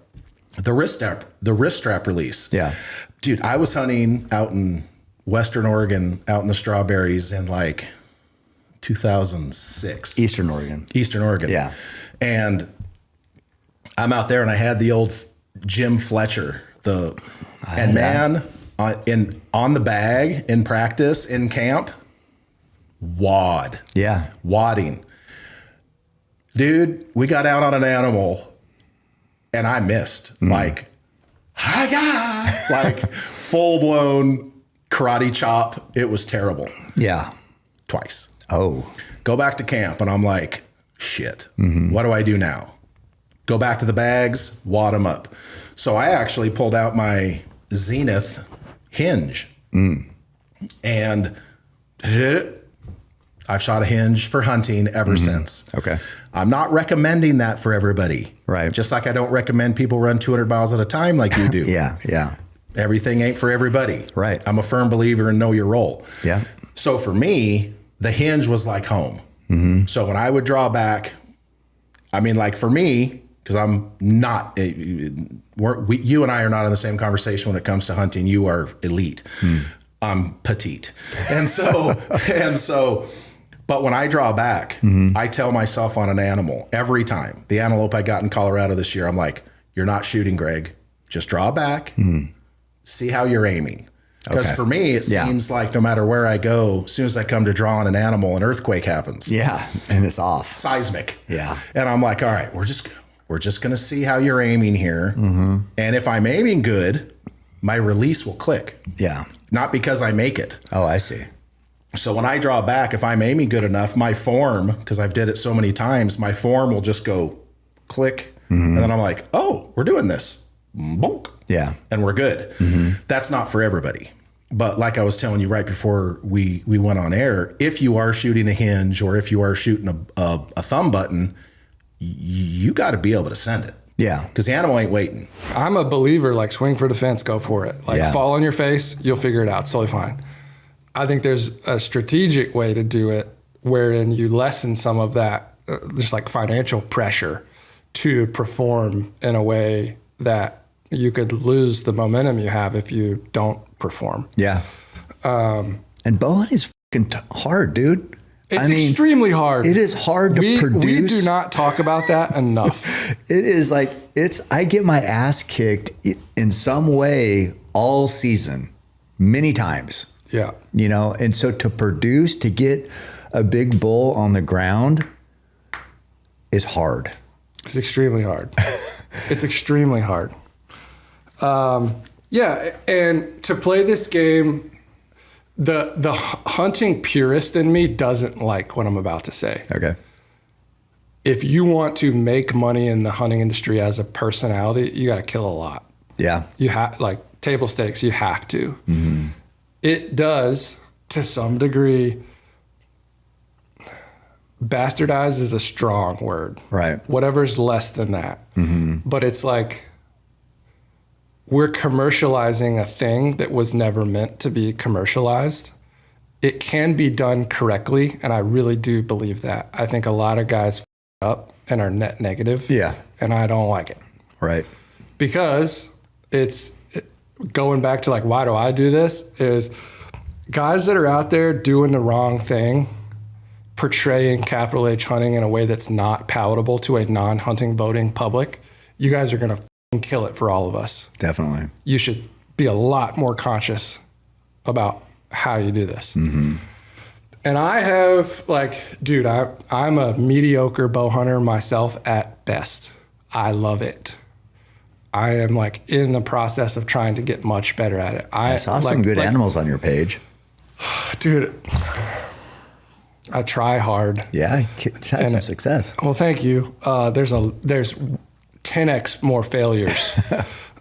wrist strap release.
Yeah.
Dude, I was hunting out in Western Oregon, out in the strawberries in like 2006.
Eastern Oregon.
Yeah. And I'm out there and I had the old Jim Fletcher, man, on the bag in practice in camp, wadding. Dude, we got out on an animal and I missed like full blown karate chop. It was terrible.
Yeah.
Twice.
Oh.
Go back to camp and I'm like, shit, what do I do now? Go back to the bags, wad them up. So I actually pulled out my Zenith hinge and I've shot a hinge for hunting ever since.
Okay.
I'm not recommending that for everybody.
Right.
Just like I don't recommend people run 200 miles at a time like you do.
Yeah.
Everything ain't for everybody.
Right.
I'm a firm believer in know your role.
Yeah.
So for me, the hinge was like home. So when I would draw back, I mean, like for me, because I'm not, you and I are not in the same conversation when it comes to hunting. You are elite. I'm petite. And so, but when I draw back, I tell myself on an animal every time, the antelope I got in Colorado this year, I'm like, you're not shooting, Greg. Just draw back, see how you're aiming. Because for me, it seems like no matter where I go, as soon as I come to draw on an animal, an earthquake happens.
Yeah. And it's off.
Seismic.
Yeah.
And I'm like, all right, we're just going to see how you're aiming here. And if I'm aiming good, my release will click.
Yeah.
Not because I make it.
Oh, I see.
So when I draw back, if I'm aiming good enough, my form, because I've did it so many times, my form will just go click. And then I'm like, oh, we're doing this. Bonk.
Yeah.
And we're good. That's not for everybody. But like I was telling you right before we went on air, if you are shooting a hinge or if you are shooting a thumb button, you got to be able to send it.
Yeah.
Because the animal ain't waiting.
I'm a believer, like swing for defense, go for it. Like fall on your face, you'll figure it out. It's totally fine. I think there's a strategic way to do it wherein you lessen some of that, just like financial pressure to perform in a way that you could lose the momentum you have if you don't perform.
Yeah. And bow hunting is fucking hard, dude.
It's extremely hard.
It is hard to produce.
We do not talk about that enough.
It is like, I get my ass kicked in some way all season, many times.
Yeah.
You know, and so to produce, to get a big bull on the ground is hard.
It's extremely hard. It's extremely hard. Yeah, and to play this game, the hunting purist in me doesn't like what I'm about to say.
Okay.
If you want to make money in the hunting industry as a personality, you got to kill a lot.
Yeah.
You have, like, table stakes, you have to. It does, to some degree, bastardize is a strong word.
Right.
Whatever's less than that. But it's like, we're commercializing a thing that was never meant to be commercialized. It can be done correctly, and I really do believe that. I think a lot of guys up and are net negative.
Yeah.
And I don't like it.
Right.
Because going back to like, why do I do this? Is guys that are out there doing the wrong thing, portraying capital H hunting in a way that's not palatable to a non-hunting voting public, you guys are going to kill it for all of us.
Definitely.
You should be a lot more conscious about how you do this. And I have, like, dude, I'm a mediocre bow hunter myself at best. I love it. I am, like, in the process of trying to get much better at it.
I saw some good animals on your page.
Dude, I try hard.
Yeah, had some success.
Well, thank you. There's 10x more failures.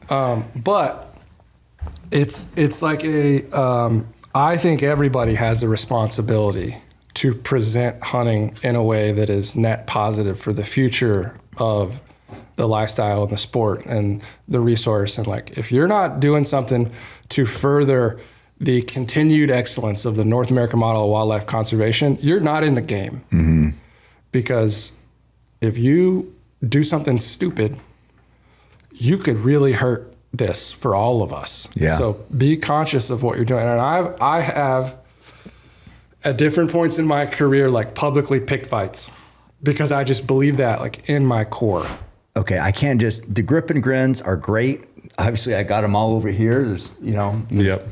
But it's like I think everybody has a responsibility to present hunting in a way that is net positive for the future of the lifestyle and the sport and the resource. And like, if you're not doing something to further the continued excellence of the North American model of wildlife conservation, you're not in the game. Because if you do something stupid, you could really hurt this for all of us.
Yeah.
So be conscious of what you're doing. And I have at different points in my career, like, publicly picked fights because I just believe that, like, in my core.
Okay, I can't just, the Grip-N-Grins are great. obviously I got them all over here. There's,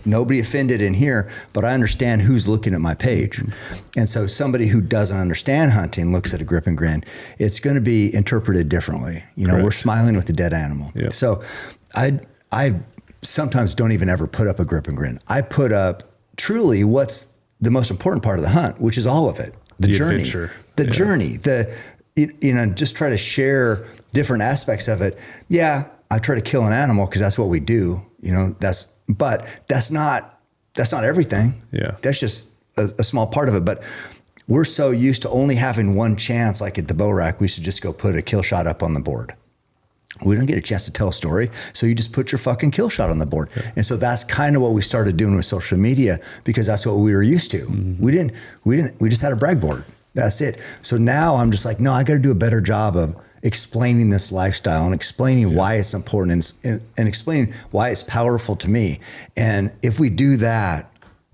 nobody offended in here, but I understand who's looking at my page. And so somebody who doesn't understand hunting looks at a grip and grin, it's going to be interpreted differently. We're smiling with a dead animal. Yep. So I sometimes don't even ever put up a grip and grin. I put up truly what's the most important part of the hunt, which is all of it. The journey,
adventure.
Journey, just try to share different aspects of it. Yeah. I try to kill an animal because that's what we do, but that's not everything.
Yeah.
That's just a small part of it. But we're so used to only having one chance, like at the bow rack, we should just go put a kill shot up on the board. We don't get a chance to tell a story. So you just put your fucking kill shot on the board. Yeah. And so that's kind of what we started doing with social media because that's what we were used to. Mm-hmm. We just had a brag board. That's it. So now I'm just like, no, I got to do a better job of explaining this lifestyle and explaining why it's important and explaining why it's powerful to me. And if we do that,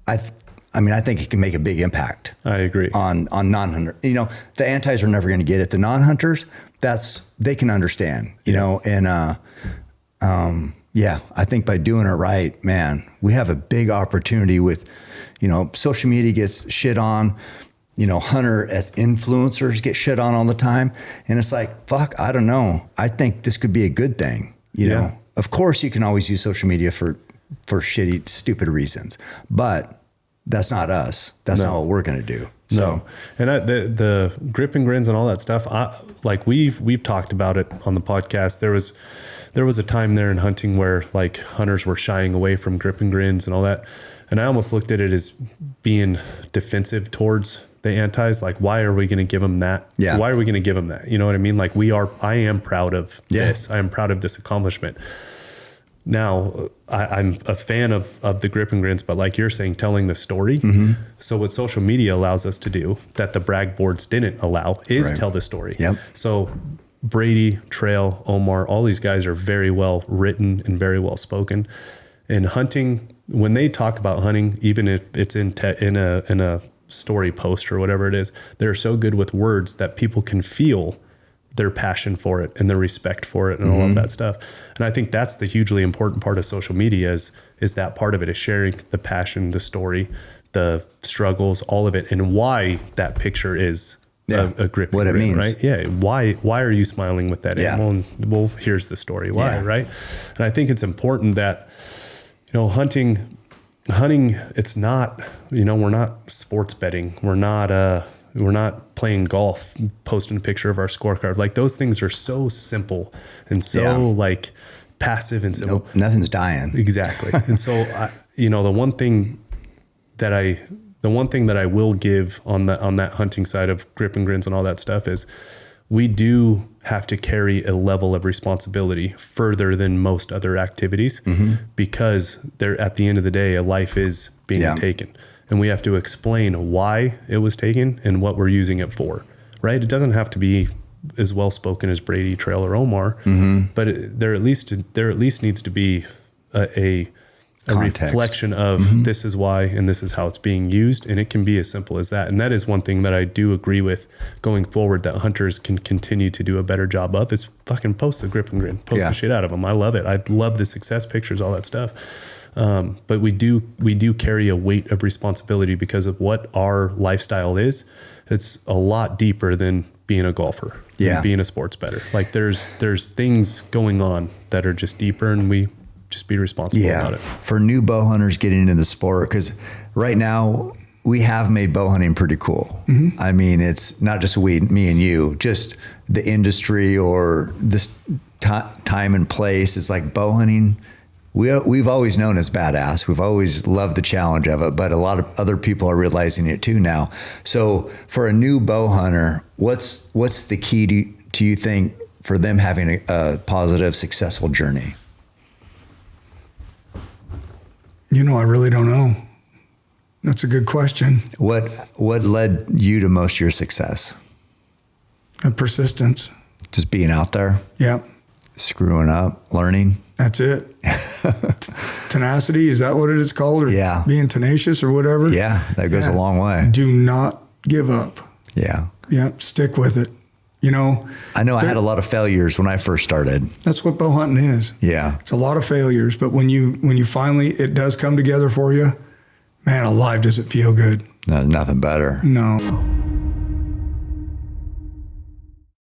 I think it can make a big impact.
I agree.
On non-hunter. The antis are never going to get it. The non-hunters, they can understand, and I think by doing it right, man, we have a big opportunity with, social media gets shit on. Hunter as influencers get shit on all the time. And it's like, fuck, I don't know. I think this could be a good thing. Of course you can always use social media for shitty, stupid reasons, but that's not us. That's not what we're going to do. So,
and the grip and grins and all that stuff, we've talked about it on the podcast. There was a time there in hunting where like hunters were shying away from grip and grins and all that. And I almost looked at it as being defensive towards the antis. Like, why are we going to give them that?
Yeah.
Why are we going to give them that? You know what I mean? Like I am proud of this. I am proud of this accomplishment. Now I'm a fan of the grip and grins, but like you're saying, telling the story. Mm-hmm. So what social media allows us to do that the brag boards didn't allow is tell the story.
Yep.
So Brady, Trail, Omar, all these guys are very well written and very well spoken. And hunting, when they talk about hunting, even if it's in a story post or whatever it is, they're so good with words that people can feel their passion for it and their respect for it and all of that stuff. And I think that's the hugely important part of social media is that part of it is sharing the passion, the story, the struggles, all of it, and why that picture is a grip.
What it means,
right? Yeah. Why are you smiling with that animal? And, well, here's the story. Why, right? And I think it's important that, hunting, it's not, we're not sports betting. We're not playing golf, posting a picture of our scorecard. Like those things are so simple and so like passive and simple.
Nope, nothing's dying.
Exactly. And so, the one thing that I will give on that hunting side of grip and grins and all that stuff is we do have to carry a level of responsibility further than most other activities because at the end of the day, a life is being taken. And we have to explain why it was taken and what we're using it for, right? It doesn't have to be as well spoken as Brady, Trail, or Omar, but there at least needs to be a reflection of this is why and this is how it's being used, and it can be as simple as that. And that is one thing that I do agree with going forward that hunters can continue to do a better job of is fucking post the grip and grin, post the shit out of them. I love it. I love the success pictures, all that stuff. But we do carry a weight of responsibility because of what our lifestyle is. It's a lot deeper than being a golfer, being a sports bettor. Like there's things going on that are just deeper, and we just be responsible about it.
For new bow hunters getting into the sport, because right now we have made bow hunting pretty cool. I mean, it's not just me and you, just the industry or this time and place. It's like bow hunting. We've always known as badass. We've always loved the challenge of it, but a lot of other people are realizing it too now. So for a new bow hunter, what's the key to you think for them having a positive, successful journey?
I really don't know. That's a good question.
What led you to most of your success?
Persistence.
Just being out there?
Yeah.
Screwing up, learning?
That's it. Tenacity, is that what it is called? Or being tenacious or whatever?
Yeah, that goes a long way.
Do not give up.
Yeah.
Yeah, stick with it. You know,
I know I had a lot of failures when I first started.
That's what bow hunting is.
Yeah.
It's a lot of failures, but when you finally, it does come together for you, man, alive, does it feel good.
No, nothing better.
No.